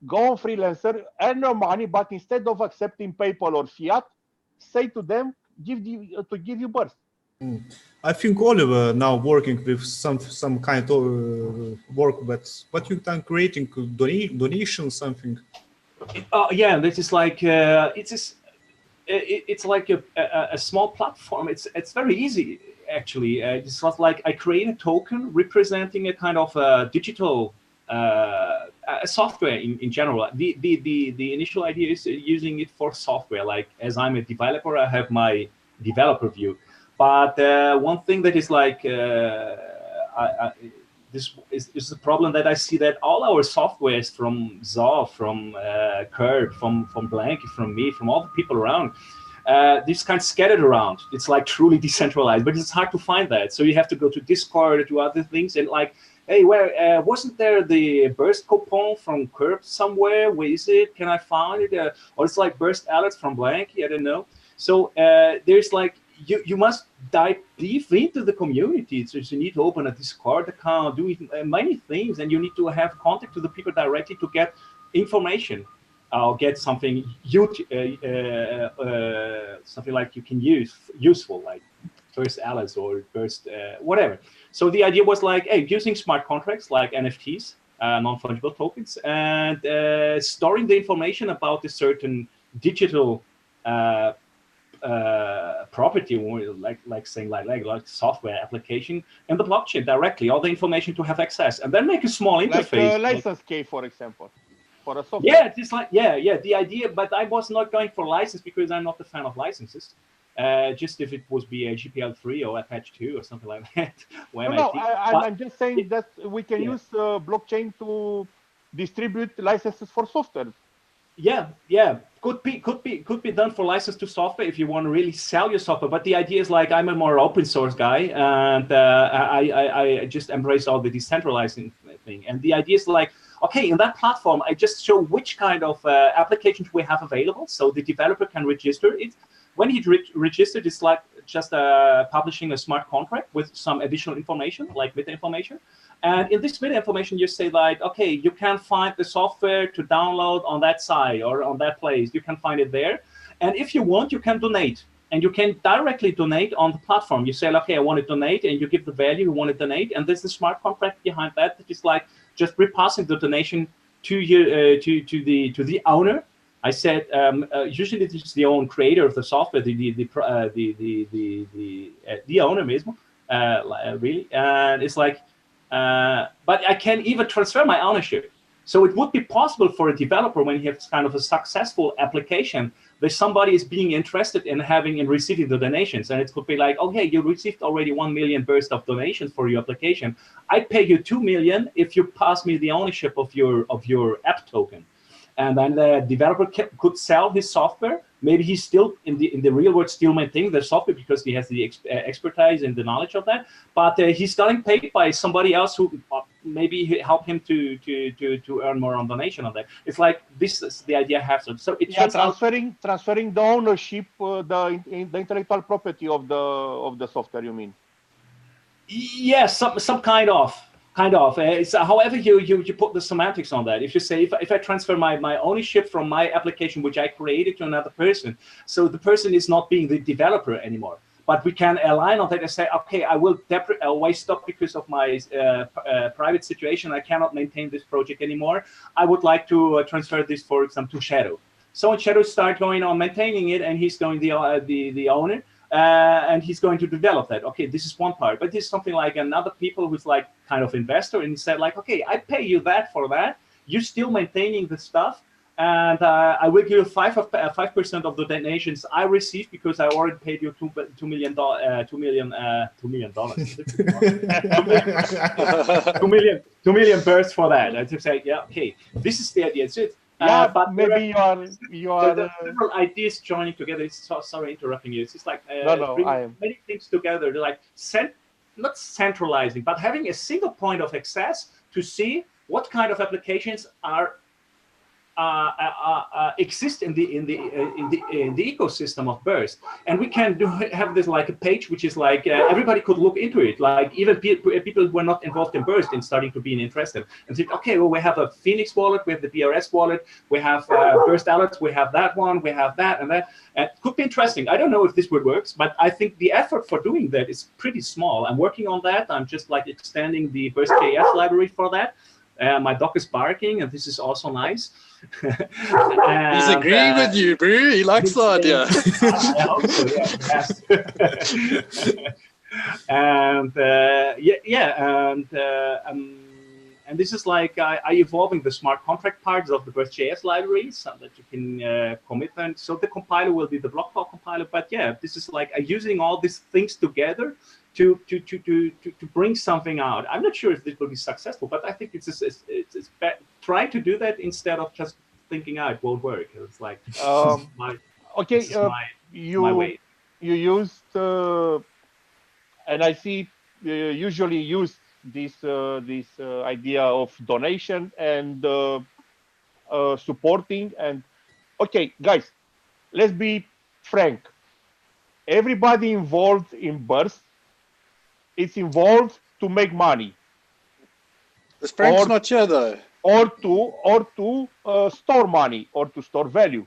go on Freelancer, earn your money, but instead of accepting PayPal or fiat, say to them, give you Burst. I think Oliver now working with some kind of work, but you can creating donation something. Yeah, this is like it's like a small platform. It's very easy actually. It's not like I create a token representing a kind of digital software in general. The initial idea is using it for software. Like as I'm a developer, I have my developer view. But one thing that is like this is the problem that I see, that all our softwares from Zaw, from Kurt, from Blanky, from me, from all the people around, this kind of scattered around. It's like truly decentralized, but it's hard to find that. So you have to go to Discord or to other things, and like, hey, where wasn't there the Burst coupon from Kurt somewhere? Where is it? Can I find it? Or it's like Burst alerts from Blanky. I don't know. So there's like, you must dive deep into the community. So you need to open a Discord account, do many things, and you need to have contact to the people directly to get information or get something something like you can use useful, like Burst alerts or Burst whatever. So the idea was like, hey, using smart contracts like NFTs, non-fungible tokens, and storing the information about a certain digital property, like saying like software application in the blockchain directly, all the information to have access, and then make a small interface. Like license key, for example, for a software. Yeah, it's like the idea, but I was not going for license because I'm not a fan of licenses. Just if it was be a GPL3 or Apache 2 or something like that. I'm just saying that we can use blockchain to distribute licenses for software. Yeah, could be done for license to software if you want to really sell your software. But the idea is like, I'm a more open source guy, and I just embrace all the decentralizing thing. And the idea is like, okay, in that platform, I just show which kind of applications we have available, so the developer can register it. When he registered, it's like just publishing a smart contract with some additional information, like meta information. And in this meta information, you say like, okay, you can find the software to download on that site or on that place. You can find it there. And if you want, you can donate. And you can directly donate on the platform. You say, okay, I want to donate, and you give the value you want to donate. And there's a smart contract behind that that is like just repassing the donation to you, to the owner. I said usually this is the own creator of the software, the owner mesmo, really. And it's like, but I can even transfer my ownership. So it would be possible for a developer, when he has kind of a successful application, there's somebody is being interested in receiving the donations, and it could be like, okay, you received already 1 million burst of donations for your application. I pay you 2 million if you pass me the ownership of your app token. And then the developer could sell his software. Maybe he's still in the real world still maintaining the software because he has the expertise and the knowledge of that. But he's getting paid by somebody else who maybe help him to earn more on donation on that. It's like this is the idea I have. So it transferring the ownership, the intellectual property of the software. You mean? Yes, some kind of. It's however you put the semantics on that. If you say if I transfer my ownership from my application which I created to another person, so the person is not being the developer anymore. But we can align on that and say, okay, I will always stop because of my private situation. I cannot maintain this project anymore. I would like to transfer this, for example, to Shadow. So when Shadow start going on maintaining it, and he's going the owner. And he's going to develop that. Okay, this is one part, but this is something like another people who's like kind of investor, and he said like, okay, I pay you that for that. You're still maintaining the stuff, and I will give you 5% of the donations I received because I already paid you $2 million dollars. $2 million bursts for that. And to say, yeah, okay, this is the idea. So yeah, but maybe you are several ideas joining together. It's sorry interrupting you. It's just like many things together. They're like not centralizing, but having a single point of access to see what kind of applications are exist in the ecosystem of Burst, and we can have this like a page which is like everybody could look into it, like even people who are not involved in Burst and starting to be interested and think, okay, well, we have a Phoenix wallet, we have the BRS wallet, we have Burst alerts, we have that one, we have that and that, and it could be interesting. I don't know if this would work, but I think the effort for doing that is pretty small. I'm working on that. I'm just like extending the Burst.js library for that. My dog is barking, and this is also nice. He's agreeing with you, bro. He likes the idea. I hope so, yes. And this is like I evolving the smart contract parts of the BurstJS library so that you can commit them. So the compiler will be the block file compiler. But yeah, this is like using all these things together to bring something out. I'm not sure if this will be successful, but I think it's try to do that instead of just thinking, it won't work. It's like my way. You used and I see usually use this idea of donation and supporting. And okay, guys, let's be frank. Everybody involved in Burst, it's involved to make money. This Frank's not here though. Or to store money or to store value.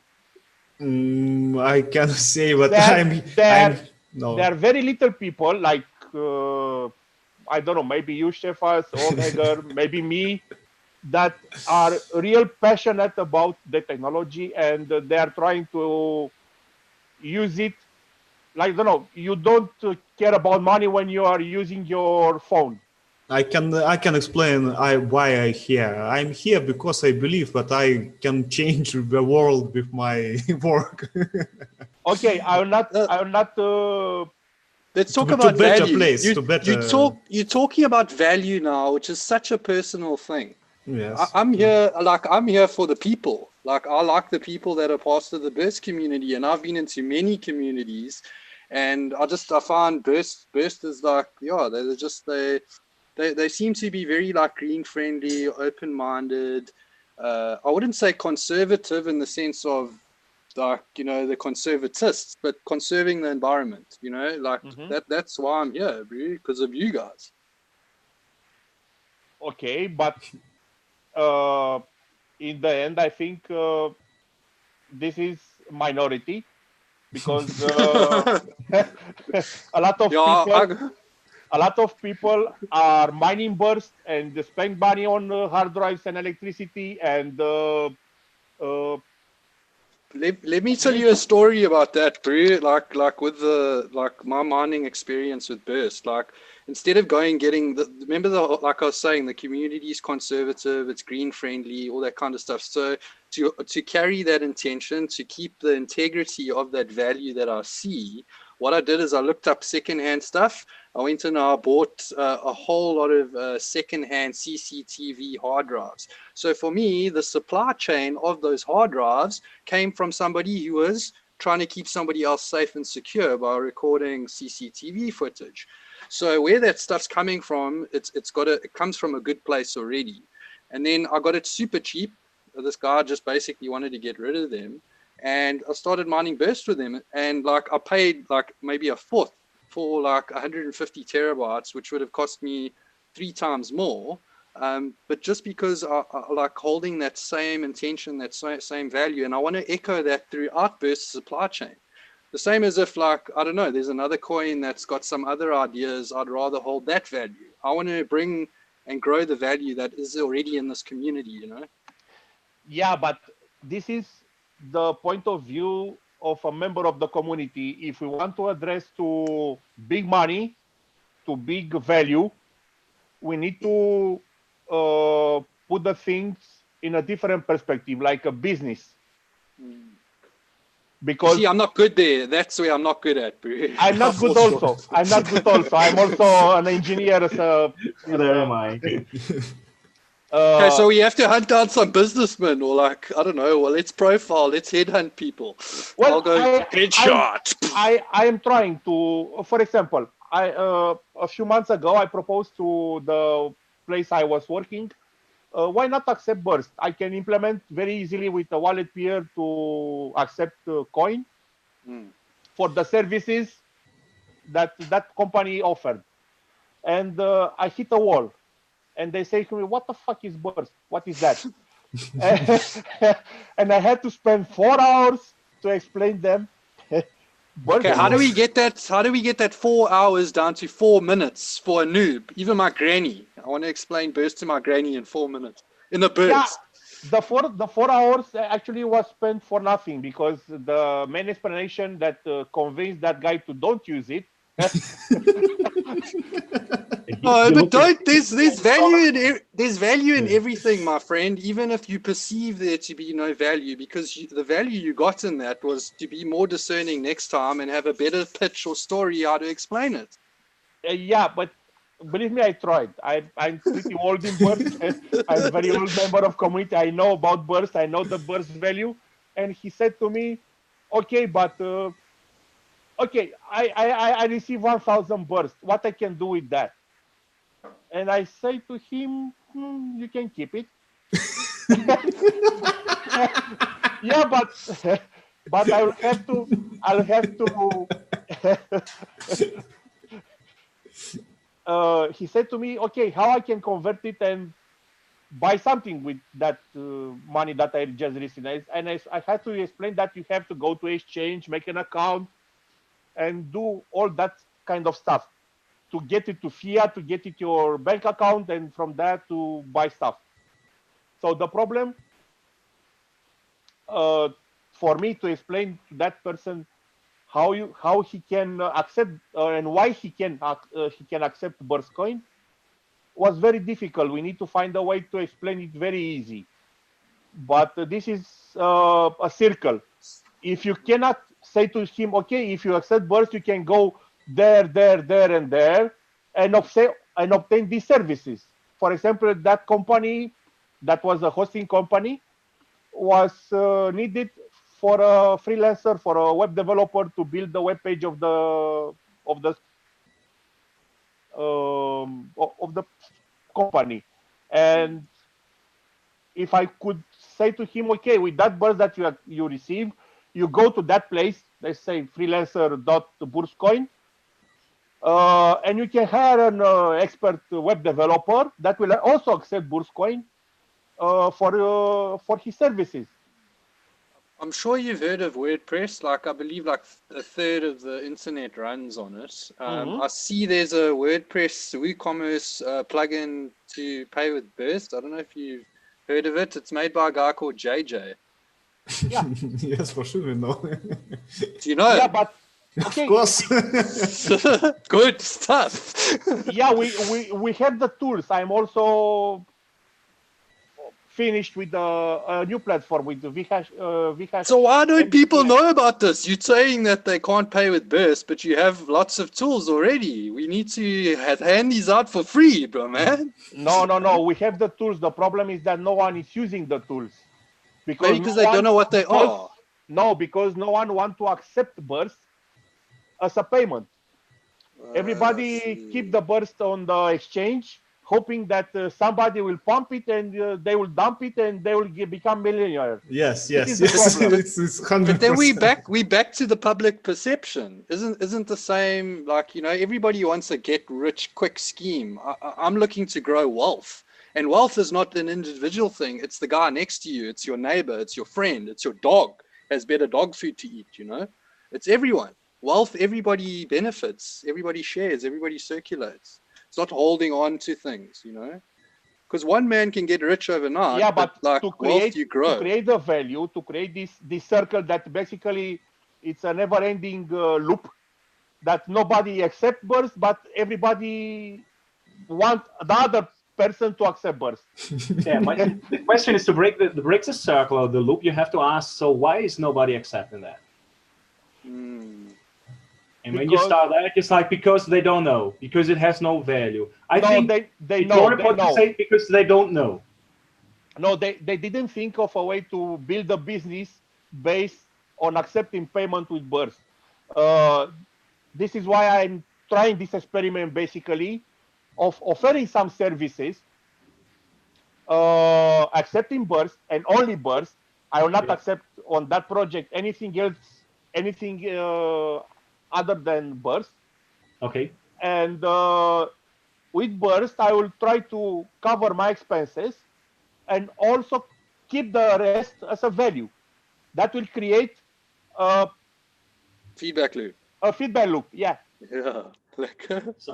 I can't say, but there are very little people like I don't know, maybe you, Shefas, or Edgar, maybe me, that are real passionate about the technology, and they are trying to use it. Like, I don't know, you don't care about money when you are using your phone. I can explain why I'm here. I'm here because I believe that I can change the world with my work. Okay, I'm not. Let's talk about value. You're talking about value now, which is such a personal thing. Yes. I'm here for the people. Like, I like the people that are part of the Burst community, and I've been into many communities, and I find Burst is like, yeah, they seem to be very like green friendly, open-minded. I wouldn't say conservative in the sense of like, you know, the conservatists, but conserving the environment, you know, like that's why I'm here, because of you guys. Okay, but in the end, I think this is minority, because a lot of people are mining Burst and spend money on hard drives and electricity and let me tell you a story about that, bro. Like with my mining experience with Burst. Like, instead of going getting remember like I was saying, the community is conservative, it's green friendly, all that kind of stuff. So to carry that intention, to keep the integrity of that value that I see, what I did is I looked up secondhand stuff. I went and I bought a whole lot of secondhand CCTV hard drives. So for me, the supply chain of those hard drives came from somebody who was trying to keep somebody else safe and secure by recording CCTV footage. So where that stuff's coming from, it comes from a good place already. And then I got it super cheap. This guy just basically wanted to get rid of them. And I started mining Burst with them. And like I paid like maybe a fourth for like 150 terabytes, which would have cost me 3 times more. But just because I like holding that same intention, that same value, and I want to echo that throughout Burst's supply chain. The same as if, like, I don't know, there's another coin that's got some other ideas, I'd rather hold that value. I want to bring and grow the value that is already in this community, you know? Yeah, but this is the point of view of a member of the community. If we want to address to big money, to big value, we need to put the things in a different perspective, like a business. Because see, I'm not good there. That's where I'm not good at, bro. I'm not good also. I'm not good also. I'm also an engineer. Neither am I. Okay, so we have to hunt down some businessmen, or like, I don't know, well, let's profile, let's headhunt people. Well, I'll go headshot. I am trying to, for example, a few months ago, I proposed to the place I was working, why not accept Burst? I can implement very easily with a wallet peer to accept coin for the services that that company offered. And I hit a wall. And they say to me, what the fuck is Burst? What is that? And I had to spend 4 hours to explain them. Okay, how do we get that? How do we get that 4 hours down to 4 minutes for a noob? Even my granny. I want to explain Burst to my granny in 4 minutes in a Burst. Yeah, the 4 hours actually was spent for nothing, because the main explanation that convinced that guy to don't use it. No, but don't. There's value in everything, my friend. Even if you perceive there to be no value, because the value you got in that was to be more discerning next time and have a better pitch or story how to explain it. Yeah, but believe me, I tried. I'm pretty old in Burst. I'm a very old member of community. I know about Burst. I know the Burst value. And he said to me, okay, but okay, I receive 1,000 Burst. What I can do with that? And I say to him, you can keep it. Yeah, but I'll have to. He said to me, okay, how I can convert it and buy something with that money that I just received. And I had to explain that you have to go to exchange, make an account, and do all that kind of stuff to get it to fiat, to get it to your bank account, and from that to buy stuff. So the problem for me to explain to that person how he can accept and why he can accept BurstCoin was very difficult. We need to find a way to explain it very easy. But this is a circle. If you cannot say to him, okay, if you accept Burst, you can go there, and obtain these services. For example, that company, that was a hosting company, was needed for a freelancer, for a web developer to build the web page of the company. And if I could say to him, okay, with that Burst that you receive, you go to that place, let's say freelancer.BurstCoin, and you can hire an expert web developer that will also accept BurstCoin for his services. I'm sure you've heard of WordPress. Like, I believe like a third of the internet runs on it. I see there's a WordPress WooCommerce plugin to pay with Burst. I don't know if you've heard of it. It's made by a guy called JJ. Yeah. Yes, for sure we know. Do you know? Yeah, but Okay. Of course. Good stuff. Yeah, we have the tools. I'm also finished with a new platform with the Vhash. So why don't people MDPX. know about this? You're saying that they can't pay with Burst, but you have lots of tools already. We need to hand these out for free, bro, man. No. We have the tools. The problem is that no one is using the tools Maybe because they don't know what they are. No, because no one wants to accept Burst as a payment. Everybody keep the Burst on the exchange, hoping that somebody will pump it and they will dump it and they will become millionaires. Yes. This is the problem. It's 100%. But then we back to the public perception. Isn't the same, like, you know, everybody wants a get rich quick scheme. I'm looking to grow wealth. And wealth is not an individual thing. It's the guy next to you. It's your neighbor. It's your friend. It's your dog. Has better dog food to eat, you know? It's everyone. Wealth, everybody benefits. Everybody shares. Everybody circulates. It's not holding on to things, you know? Because one man can get rich overnight. Yeah, but like to create, wealth, you grow. to create the value, to create this circle that basically it's a never-ending loop that nobody accepts Burst, but everybody want the other person to accept Burst. Yeah, the question is to break the circle or the loop. You have to ask, so why is nobody accepting that? And when you start that, it's like because they don't know, because it has no value. I think they it's know. more important to say because they don't know. No, they didn't think of a way to build a business based on accepting payment with Burst. This is why I'm trying this experiment, basically, of offering some services, accepting Burst and only Burst. I will not accept on that project anything else, anything other than Burst. Okay. And with Burst, I will try to cover my expenses and also keep the rest as a value. That will create a feedback loop. A feedback loop, yeah. Yeah.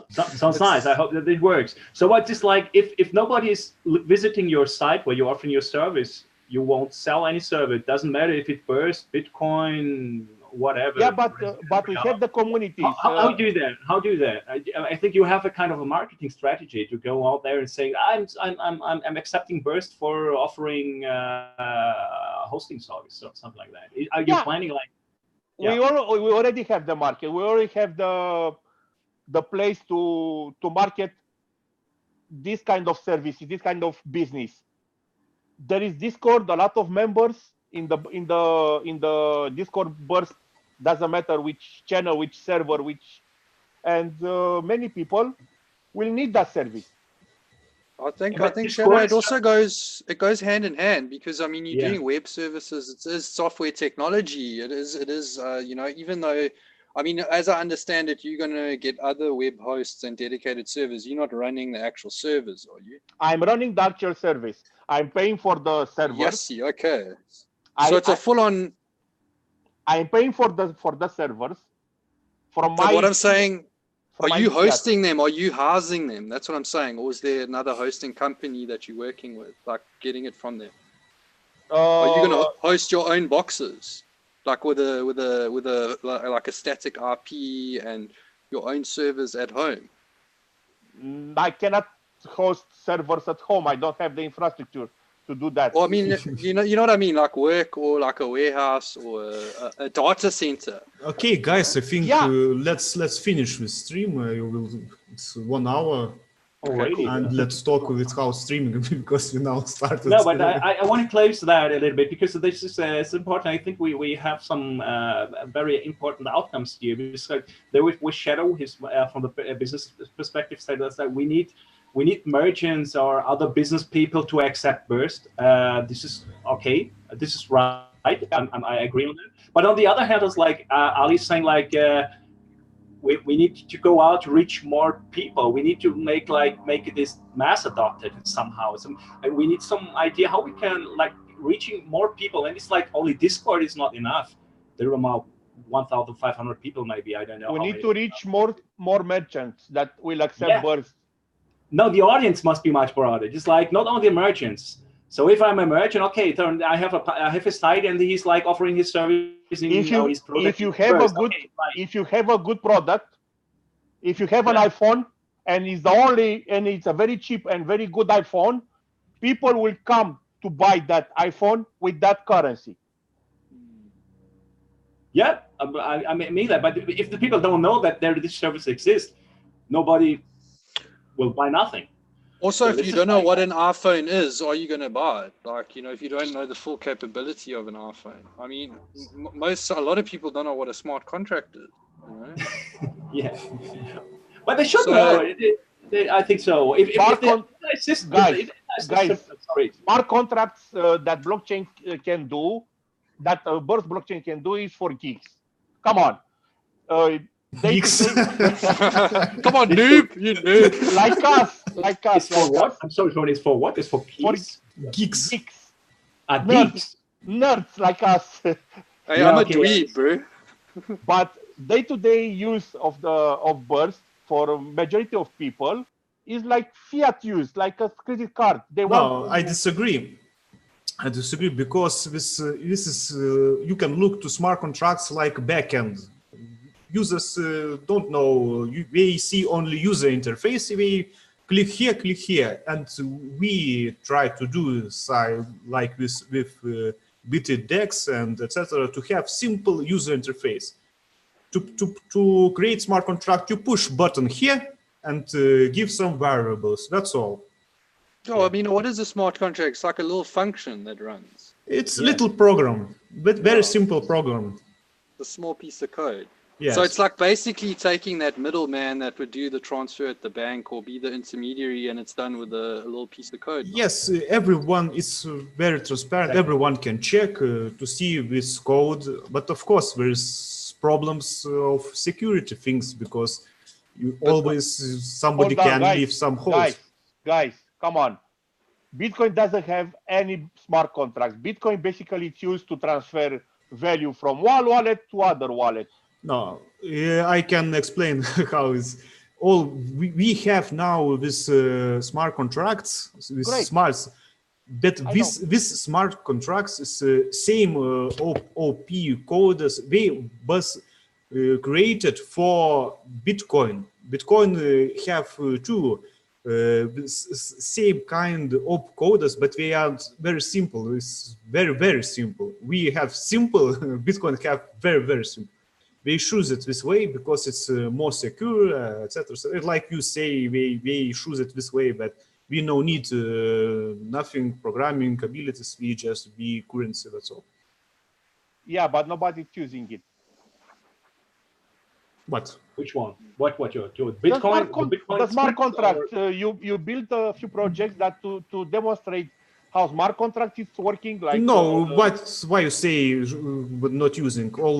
Sounds nice. I hope that it works. So what is like, if nobody is visiting your site where you're offering your service, you won't sell any service. It doesn't matter if it Burst, Bitcoin, whatever. Yeah, but we have the communities. How do that? How do that? I think you have a kind of a marketing strategy to go out there and say, I'm accepting Burst for offering hosting service or something like that. Are you planning like? Yeah. We already have the market. We already have the place to market this kind of services, this kind of business. There is Discord, a lot of members in the Discord Burst. Doesn't matter which channel, which server, and many people will need that service. I think Shadow, it also goes hand in hand, because I mean, you're doing web services. It is software technology. It is you know, even though, I mean, as I understand it, you're going to get other web hosts and dedicated servers. You're not running the actual servers, are you? I'm running the actual service. I'm paying for the server. Yes, okay. So it's a full-on. I'm paying for the servers. From my. What I'm saying. Are you hosting them? Are you housing them? That's what I'm saying. Or is there another hosting company that you're working with, like getting it from them? Are you going to host your own boxes, like with a static IP and your own servers at home? I cannot host servers at home. I don't have the infrastructure to do that. Well, I mean, you know what I mean, like work or like a warehouse or a data center. Okay, guys, I think let's finish with stream. It's 1 hour already, and let's talk with how streaming because we now started. No, but I want to close that a little bit because this is it's important. I think we have some very important outcomes here. There with Shadow, his from the business perspective, said that we need merchants or other business people to accept Burst. This is okay. This is right. I agree on that. But on the other hand, it's like Ali's saying, like we need to go out to reach more people. We need to make this mass adopted somehow. We need some idea how we can like reaching more people. And it's like only Discord is not enough. There are about 1,500 people, maybe. I don't know. We need to reach more merchants that will accept Burst. No, the audience must be much broader. Just like not only merchants. So if I'm a merchant, okay, I have a site, and he's like offering his service in his product. If you have a good product, if you have an iPhone and it's a very cheap and very good iPhone, people will come to buy that iPhone with that currency. Yeah, I mean that. But if the people don't know that this service exists, nobody will buy nothing. Also, if you don't know what an iPhone is, are you going to buy it? Like, if you don't know the full capability of an iPhone. I mean, a lot of people don't know what a smart contract is. Yeah, but they should know. I think so. Smart contracts that blockchain can do, that Burst blockchain can do, is for geeks. Come on. Geeks. Come on, noob. You noob. Like us. It's for what? I'm sorry, it's for what? It's for geeks? Geeks. Geeks. Geeks. Nerds like us. Hey, I'm a dweeb, bro. But day-to-day use of Burst for majority of people is like fiat use, like a credit card. I disagree. I disagree, because this is you can look to smart contracts like backend. Users don't know. They see only user interface. They click here, and we try to do like this with BT-DEX and etc. to have simple user interface. To create smart contract, you push button here and give some variables. That's all. Oh, I mean, what is a smart contract? It's like a little function that runs. It's a little program, but very simple program. A small piece of code. Yes. So it's like basically taking that middleman that would do the transfer at the bank or be the intermediary, and it's done with a little piece of code. Yes, everyone is very transparent. Everyone can check to see this code. But of course, there's problems of security things, because somebody can leave some holes. Guys, come on. Bitcoin doesn't have any smart contracts. Bitcoin basically is used to transfer value from one wallet to other wallet. No, I can explain how it's all. We have now this smart contracts, with smarts, but this smart contracts is same OP code as they was created for Bitcoin. Bitcoin have two same kind of codes, but they are very simple. It's very simple. We have simple. Bitcoin have very simple. They choose it this way because it's more secure, etc. So, like you say, they choose it this way, but we no need nothing programming abilities. We just be currency. That's all. Yeah, but nobody's choosing it. What? Which one? What you're doing? Bitcoin? The smart contract. You built a few projects that to demonstrate how smart contract is working. Like why you say but not using all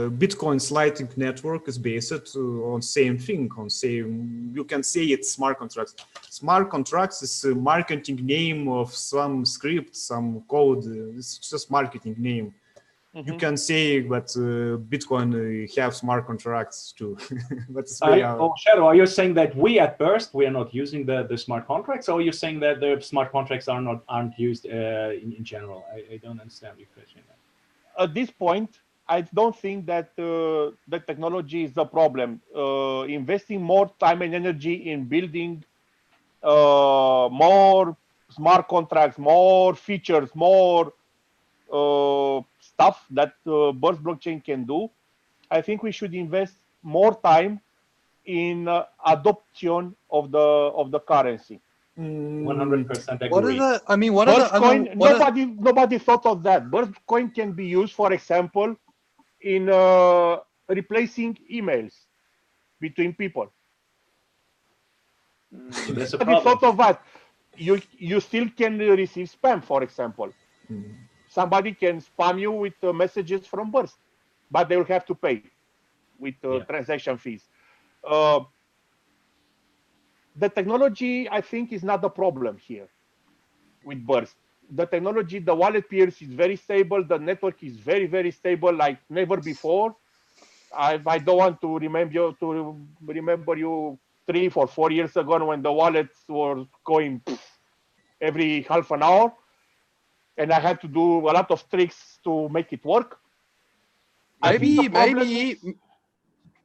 Bitcoin Lightning network is based on same thing, on same. You can say it's smart contracts. Smart contracts is a marketing name of some script, some code. It's just marketing name. Mm-hmm. You can say that Bitcoin have smart contracts too. But Shadow, are you saying that we at Burst we are not using the smart contracts, or are you saying that the smart contracts aren't used in general? I don't understand your question. At this point, I don't think that the technology is the problem. Investing more time and energy in building more smart contracts, more features, more stuff that Burst blockchain can do, I think we should invest more time in adoption of the currency. 100% agree. What are the? I mean, what BurstCoin, are the? nobody thought of that. BurstCoin can be used, for example, in replacing emails between people. That's a Nobody problem. thought of that. You still can receive spam, for example. Somebody can spam you with messages from Burst, but they will have to pay with transaction fees. The technology, I think, is not the problem here with Burst. The technology, the wallet peers is very stable. The network is very stable, like never before. I don't want to remember you 3 or 4 years ago when the wallets were going every half an hour. and I had to do a lot of tricks to make it work. I think the problem is,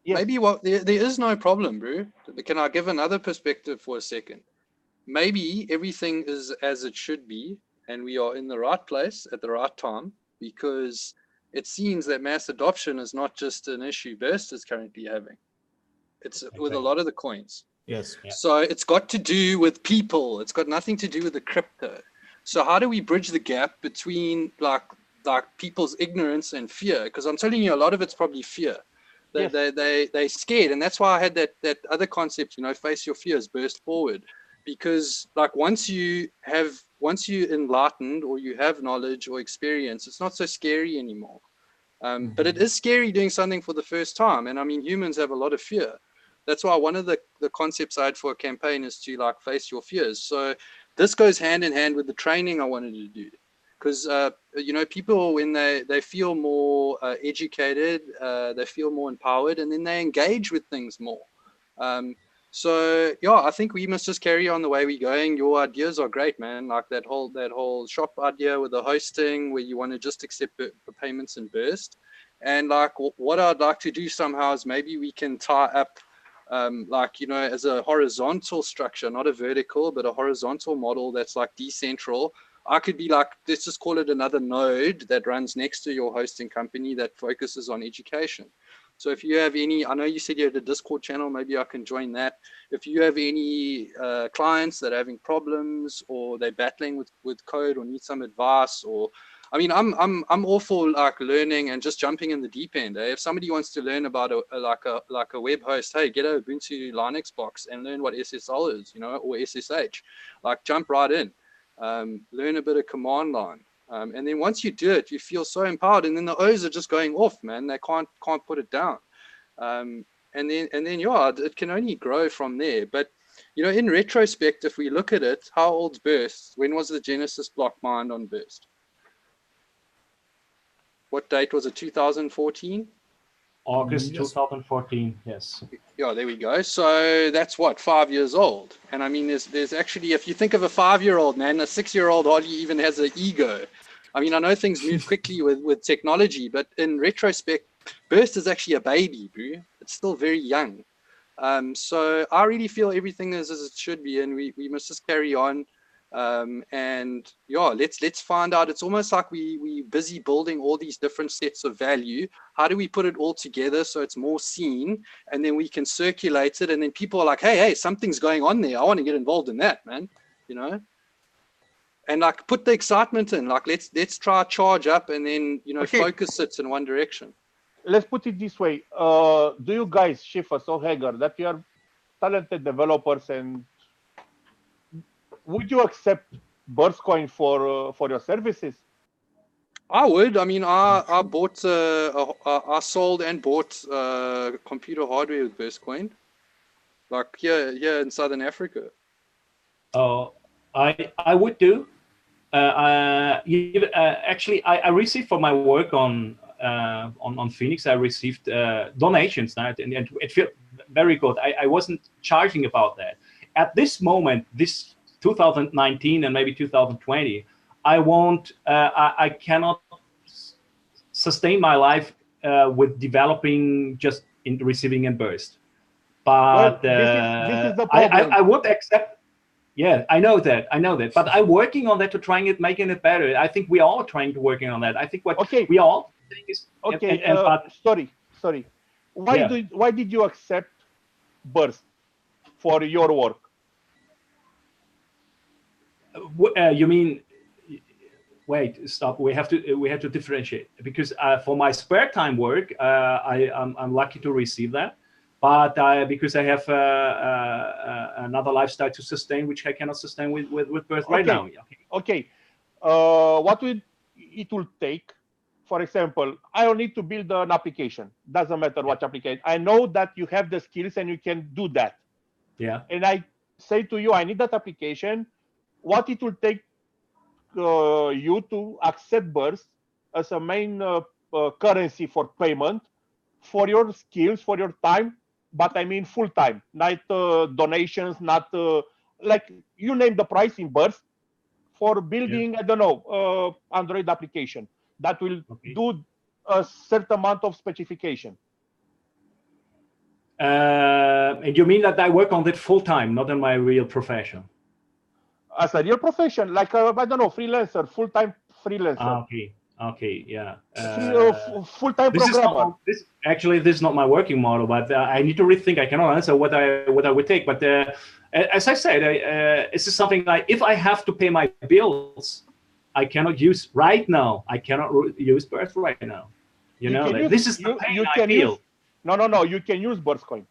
yes. Maybe there is no problem, bro. Can I give another perspective for a second? Maybe everything is as it should be, and we are in the right place at the right time, because it seems that mass adoption is not just an issue Burst is currently having. It's with a lot of the coins. Yes. Yeah. So it's got to do with people. It's got nothing to do with the crypto. So how do we bridge the gap between like people's ignorance and fear? Because I'm telling you, a lot of it's probably fear. They're scared, and that's why I had that other concept, you know, face your fears, burst forward. Because like once you're enlightened or you have knowledge or experience, it's not so scary anymore. But it is scary doing something for the first time, and I mean humans have a lot of fear. That's why one of the concepts I had for a campaign is to like face your fears. So this goes hand in hand with the training I wanted to do. Because, you know, people, when they feel more educated, they feel more empowered, and then they engage with things more. So, yeah, I think we must just carry on the way we're going. Your ideas are great, man. Like that whole shop idea with the hosting where you want to just accept the payments in burst. And like what I'd like to do somehow is maybe we can tie up like, you know, as a horizontal structure, not a vertical, but a horizontal model that's like decentral. I could be like, let's just call it another node that runs next to your hosting company that focuses on education. So if you have any, I know you said you had a Discord channel, maybe I can join that. If you have any clients that are having problems or they're battling with code or need some advice, or I mean, I'm all for like learning and just jumping in the deep end. Eh? If somebody wants to learn about like a web host, hey, get a Ubuntu Linux box and learn what SSL is, you know, or SSH. Like jump right in, learn a bit of command line, and then once you do it, you feel so empowered. And then the O's are just going off, man. They can't put it down. And then yeah, it can only grow from there. But you know, in retrospect, if we look at it, how old's Burst? When was the Genesis block mined on Burst? What date was it? 2014? August Yes. 2014. Yes. Yeah, there we go. So that's what, 5 years old. And I mean, there's actually, if you think of a 5-year-old, man, a 6-year-old hardly even has an ego. I mean, I know things move quickly with technology, but in retrospect, Burst is actually a baby, bro. It's still very young. So I really feel everything is as it should be, and we must just carry on. And yeah, let's find out. It's almost like we busy building all these different sets of value. How do we put it all together so it's more seen, and then we can circulate it, and then people are like, hey, something's going on there. I want to get involved in that, man. You know, and like put the excitement in. Like let's try charge up, and then you know focus it in one direction. Let's put it this way. Do you guys, Schiffers or Hager, that you are talented developers, and would you accept BurstCoin for your services? I would. I mean, I bought, I sold and bought computer hardware with BurstCoin, like here in Southern Africa. Oh, I would do. Actually, I received for my work on Phoenix. I received donations, and it felt very good. I wasn't charging about that at this moment. This 2019 and maybe 2020, I won't. I cannot sustain my life with developing just in receiving in burst. But this is the problem. I would accept. Yeah, I know that. But I'm working on that to trying it, making it better. I think we all trying to working on that. I think what we all think is okay. but, sorry. Why did you accept Burst for your work? You mean? Wait, stop. We have to differentiate, because for my spare time work, I'm lucky to receive that. But because I have another lifestyle to sustain, which I cannot sustain with Burst right now. Okay. What it will take? For example, I don't need to build an application. Doesn't matter what application. I know that you have the skills and you can do that. Yeah. And I say to you, I need that application. What it will take you to accept Burst as a main currency for payment for your skills, for your time, but I mean full time, not donations, not like you name the price in Burst for building, I don't know, Android application that will do a certain amount of specification. And you mean that I work on it full time, not in my real profession? As a real profession, like I don't know, freelancer, full-time freelancer. Okay, yeah. Full-time programmer. This is not my working model, but I need to rethink. I cannot answer what I would take. But as I said, this is something like if I have to pay my bills, I cannot use right now. I cannot use Burst right now. This is the pain I feel. No. You can use BurstCoin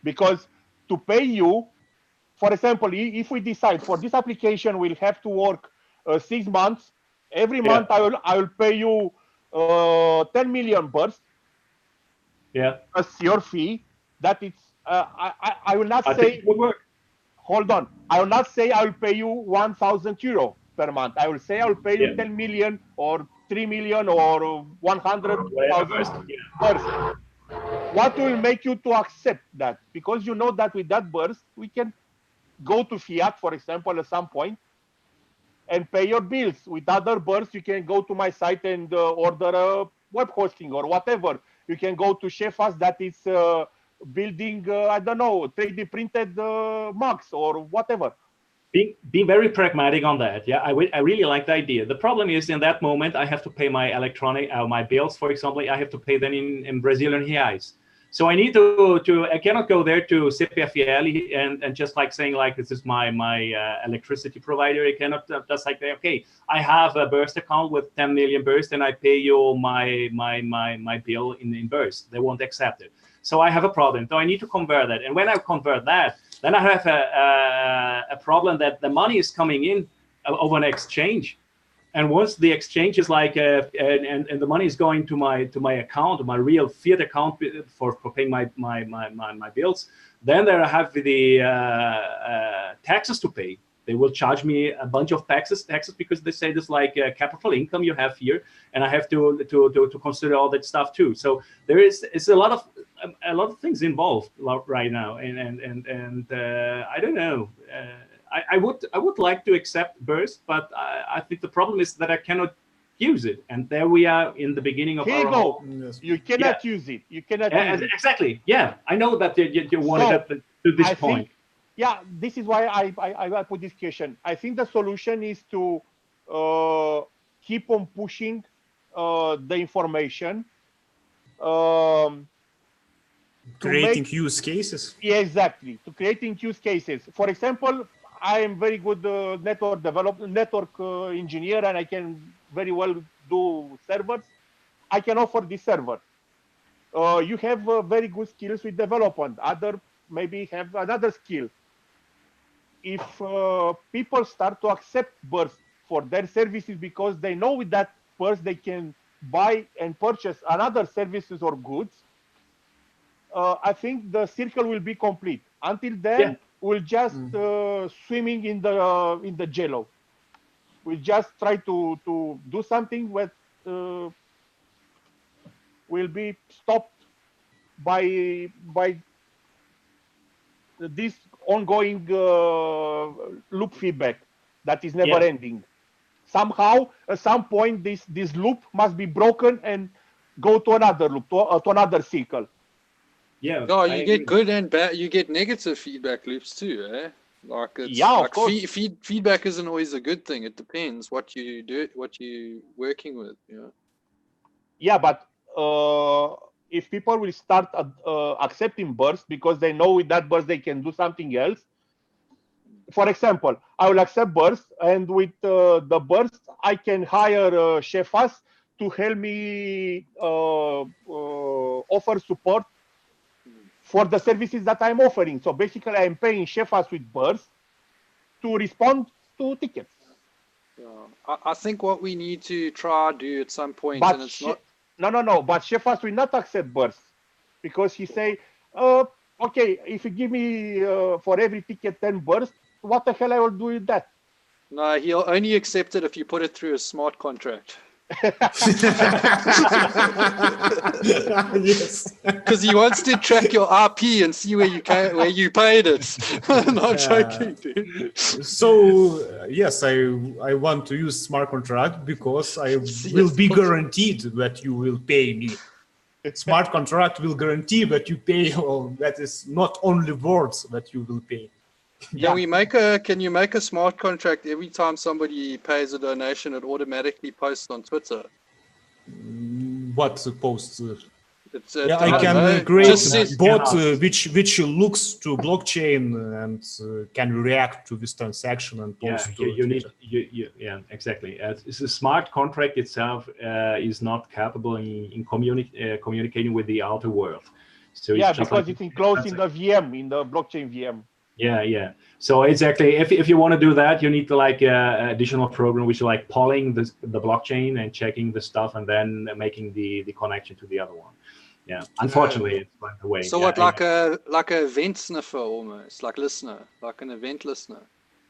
because to pay you, for example, if we decide for this application we'll have to work 6 months, every month I will pay you 10 million Burst. Yeah. As your fee. That it's I will not say. Hold on. I will not say I will pay you 1,000 euro per month. I will say I will pay you 10 million or 3 million or 100,000 Burst. What will make you to accept that? Because you know that with that Burst, we can go to fiat, for example, at some point and pay your bills. With other Bursts, you can go to my site and order a web hosting or whatever. You can go to Chefas that is building, I don't know, 3D printed mugs or whatever. Being very pragmatic on that, yeah, I really like the idea. The problem is in that moment I have to pay my my bills, for example, I have to pay them in Brazilian reais. So I need I cannot go there to CPFL and just like saying like this is my electricity provider. I cannot just like okay, I have a Burst account with 10 million Burst and I pay you my bill in Burst. They won't accept it. So I have a problem. So I need to convert that. And when I convert that, then I have a problem that the money is coming in over an exchange. And once the exchange is like, and the money is going to my account, my real fiat account for paying my bills, then there I have the taxes to pay. They will charge me a bunch of taxes because they say this like capital income you have here, and I have to consider all that stuff too. So it's a lot of things involved right now, and I don't know. I would like to accept Burst, but I think the problem is that I cannot use it, and there we are in the beginning of Here our whole. You cannot use it. You cannot use it. Exactly. Yeah, I know that you wanted up to this point. Yeah, this is why I put this question. I think the solution is to keep on pushing the information. Creating use cases. Yeah, exactly. To creating use cases. For example, I am very good network engineer, and I can very well do servers. I can offer this server. You have very good skills with development. Other maybe have another skill. If people start to accept Burst for their services because they know with that Burst they can buy and purchase another services or goods, I think the circle will be complete. Until then, we'll just swimming in the jello. We'll just try to do something that will be stopped by this ongoing loop feedback that is never ending. Somehow, at some point, this loop must be broken and go to another loop, to another cycle. Yeah. No, you get good and bad. You get negative feedback loops too, eh? Like it's like feedback isn't always a good thing. It depends what you do, what you working with. Yeah, but if people will start accepting Burst because they know with that Burst they can do something else. For example, I will accept Burst, and with the Burst I can hire Chefas to help me offer support for the services that I'm offering. So basically, I'm paying Chefas with Burst to respond to tickets. I think what we need to try do at some point, but and it's not. No. But Chefas will not accept Burst because he say, okay, if you give me for every ticket 10 Burst, what the hell I will do with that? No, he'll only accept it if you put it through a smart contract. Yes. Because he wants to track your IP and see where you paid it. Not joking, dude. So yes, I want to use smart contract because I will be guaranteed that you will pay me. Smart contract will guarantee that you pay, or that is not only words that you will pay. Yeah, can you make a smart contract every time somebody pays a donation, it automatically posts on Twitter? What posts? Yeah, I can know, create a bot which looks to blockchain and can react to this transaction and post to Twitter. Yeah, exactly. It's a smart contract itself is not capable in communicating with the outer world. So yeah, it's just because like, it's enclosed in the VM, in the blockchain VM. Yeah. So exactly, if you want to do that, you need to like additional program which is like polling the blockchain and checking the stuff and then making the connection to the other one. Yeah, unfortunately, it's by the way. So yeah, what, like a event sniffer almost, like listener, like an event listener.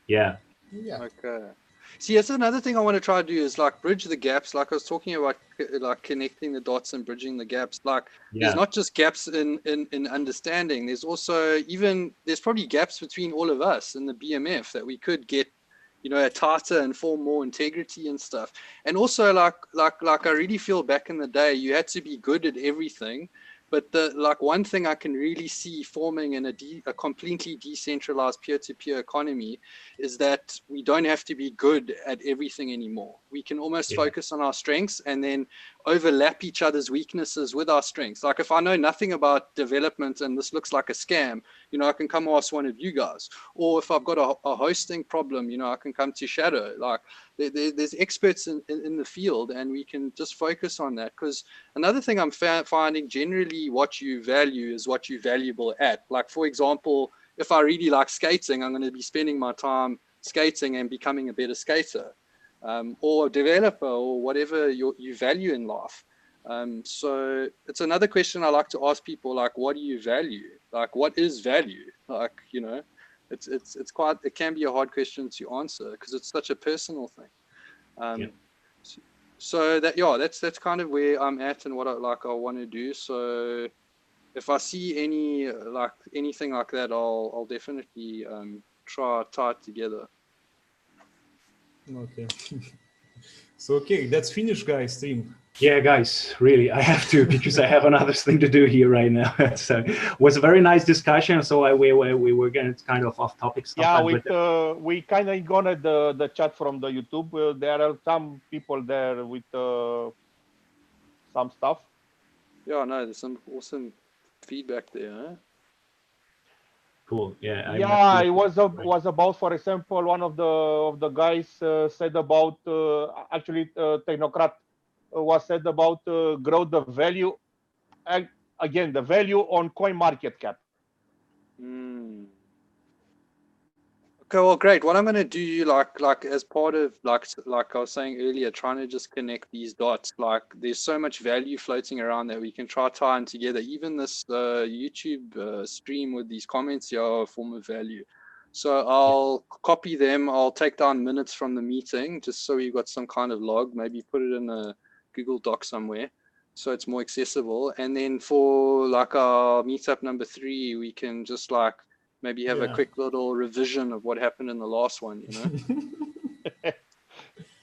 Yeah. Okay. See, that's another thing I want to try to do is like bridge the gaps. Like I was talking about, like connecting the dots and bridging the gaps. Like there's not just gaps in understanding. There's also there's probably gaps between all of us in the BMF that we could get, a tighter and form more integrity and stuff. And also like I really feel back in the day, you had to be good at everything. But one thing I can really see forming in a completely decentralized peer-to-peer economy is that we don't have to be good at everything anymore. We can almost focus on our strengths and then overlap each other's weaknesses with our strengths. Like if I know nothing about development and this looks like a scam, I can come ask one of you guys. Or if I've got a hosting problem, I can come to Shadow. Like there's experts in the field and we can just focus on that. Because another thing I'm finding, generally what you value is what you're valuable at. Like for example, if I really like skating, I'm going to be spending my time skating and becoming a better skater, or a developer, or whatever you value in life. So it's another question I like to ask people, like, what do you value? Like, what is value? Like, it can be a hard question to answer because it's such a personal thing. So that's kind of where I'm at and what I want to do. So if I see anything like that, I'll definitely try tie it together. Okay. So okay, that's finished, guys. Stream. Yeah, guys, really, I have to because I have another thing to do here right now. So it was a very nice discussion. So we were getting kind of off topic. Yeah, we kind of ignored the chat from the YouTube. There are some people there with some stuff. Yeah, no, there's some awesome feedback there. Huh? Cool. Yeah. Yeah, it was about, for example, one of the guys said about actually Technocrat was said about grow the value, and again the value on coin market cap. Okay, well, great. What I'm going to do, like as part of like I was saying earlier, trying to just connect these dots. Like, there's so much value floating around that we can try tying together. Even this YouTube stream with these comments here are a form of value. So I'll copy them. I'll take down minutes from the meeting just so we've got some kind of log. Maybe put it in a Google Doc somewhere so it's more accessible. And then for like our meetup number 3, we can just like maybe have a quick little revision of what happened in the last one,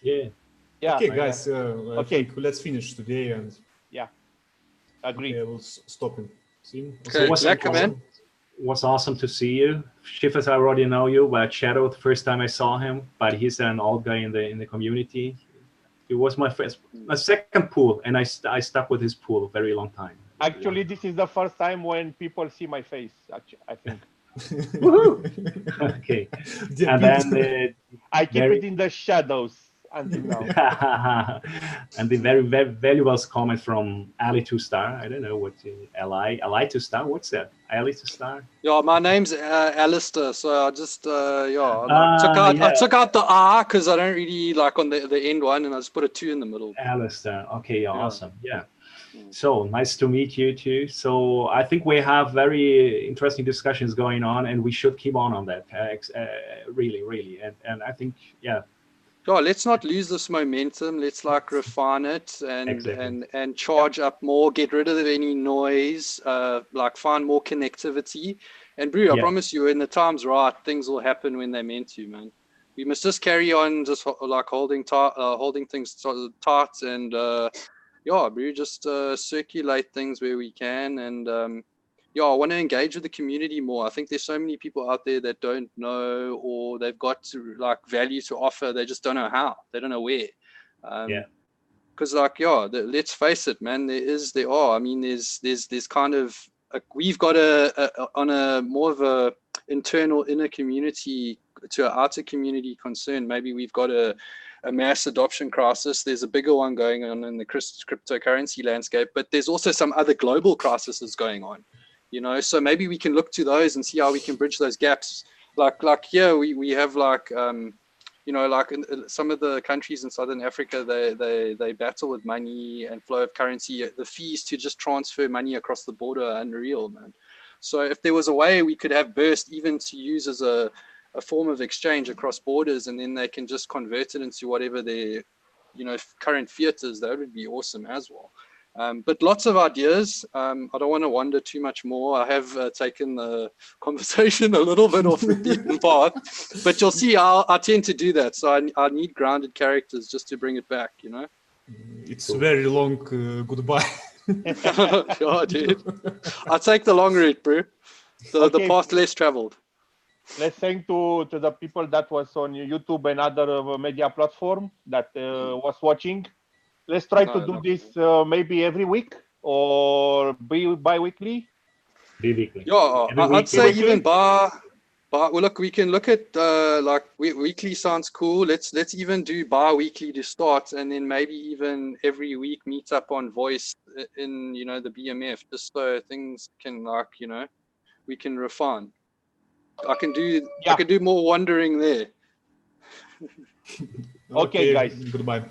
Yeah. Okay, guys. I think let's finish today and. Agree. Okay, I will stop it. See. Okay, was awesome to see you. Shifas, I already know you, but Shadow, the first time I saw him, but he's an old guy in the community. It was my second pool, and I stuck with his pool a very long time. Actually, this is the first time when people see my face. Actually, I think. Okay. And then I keep it in the shadows until now. And the very, very valuable comment from Ali 2-Star. I don't know what Ali 2-Star. What's that? Ali 2-Star. Yeah, my name's Alistair, so I just I took out the R because I don't really like on the end one, and I just put a 2 in the middle. Alistair. Okay, awesome. Yeah. So nice to meet you too. So I think we have very interesting discussions going on, and we should keep on that. Really. And I think, Yeah, let's not lose this momentum. Let's like refine it Exactly. and charge up more, get rid of any noise, like find more connectivity. And Brew, I Yeah. promise you, when the time's right, things will happen when they're meant to, man. We must just carry on, just like holding things tight, and yeah, Brew, just circulate things where we can, and yeah, I want to engage with the community more. I think there's so many people out there that don't know, or they've got like value to offer. They just don't know how. They don't know where. Yeah. Because like, yeah, let's face it, man. There are. I mean, there's kind of we've got on a more of a internal inner community to an outer community concern. Maybe we've got a mass adoption crisis. There's a bigger one going on in the cryptocurrency landscape, but there's also some other global crises going on. You know, so maybe we can look to those and see how we can bridge those gaps. Like here, we have like you know, like in some of the countries in Southern Africa, they battle with money and flow of currency. The fees to just transfer money across the border are unreal, man. So if there was a way we could have Burst even to use as a form of exchange across borders, and then they can just convert it into whatever their, you know, current fiat is, that would be awesome as well. But lots of ideas. I don't want to wander too much more. I have taken the conversation a little bit off the beaten path, but you'll see I tend to do that. So I need grounded characters just to bring it back, you know? It's very long goodbye. Yeah, dude. I'll take the long route, bro. The path less traveled. Let's thank to the people that was on YouTube and other media platform that was watching. Let's try to do this maybe every week or bi-weekly. Bi-weekly. Yeah, I'd say even well, look, we can look at like weekly sounds cool. Let's even do bi-weekly to start, and then maybe even every week meet up on voice in, you know, the BMF, just so things can, like, you know, we can refine. I can do more wandering there. Okay, guys. Goodbye.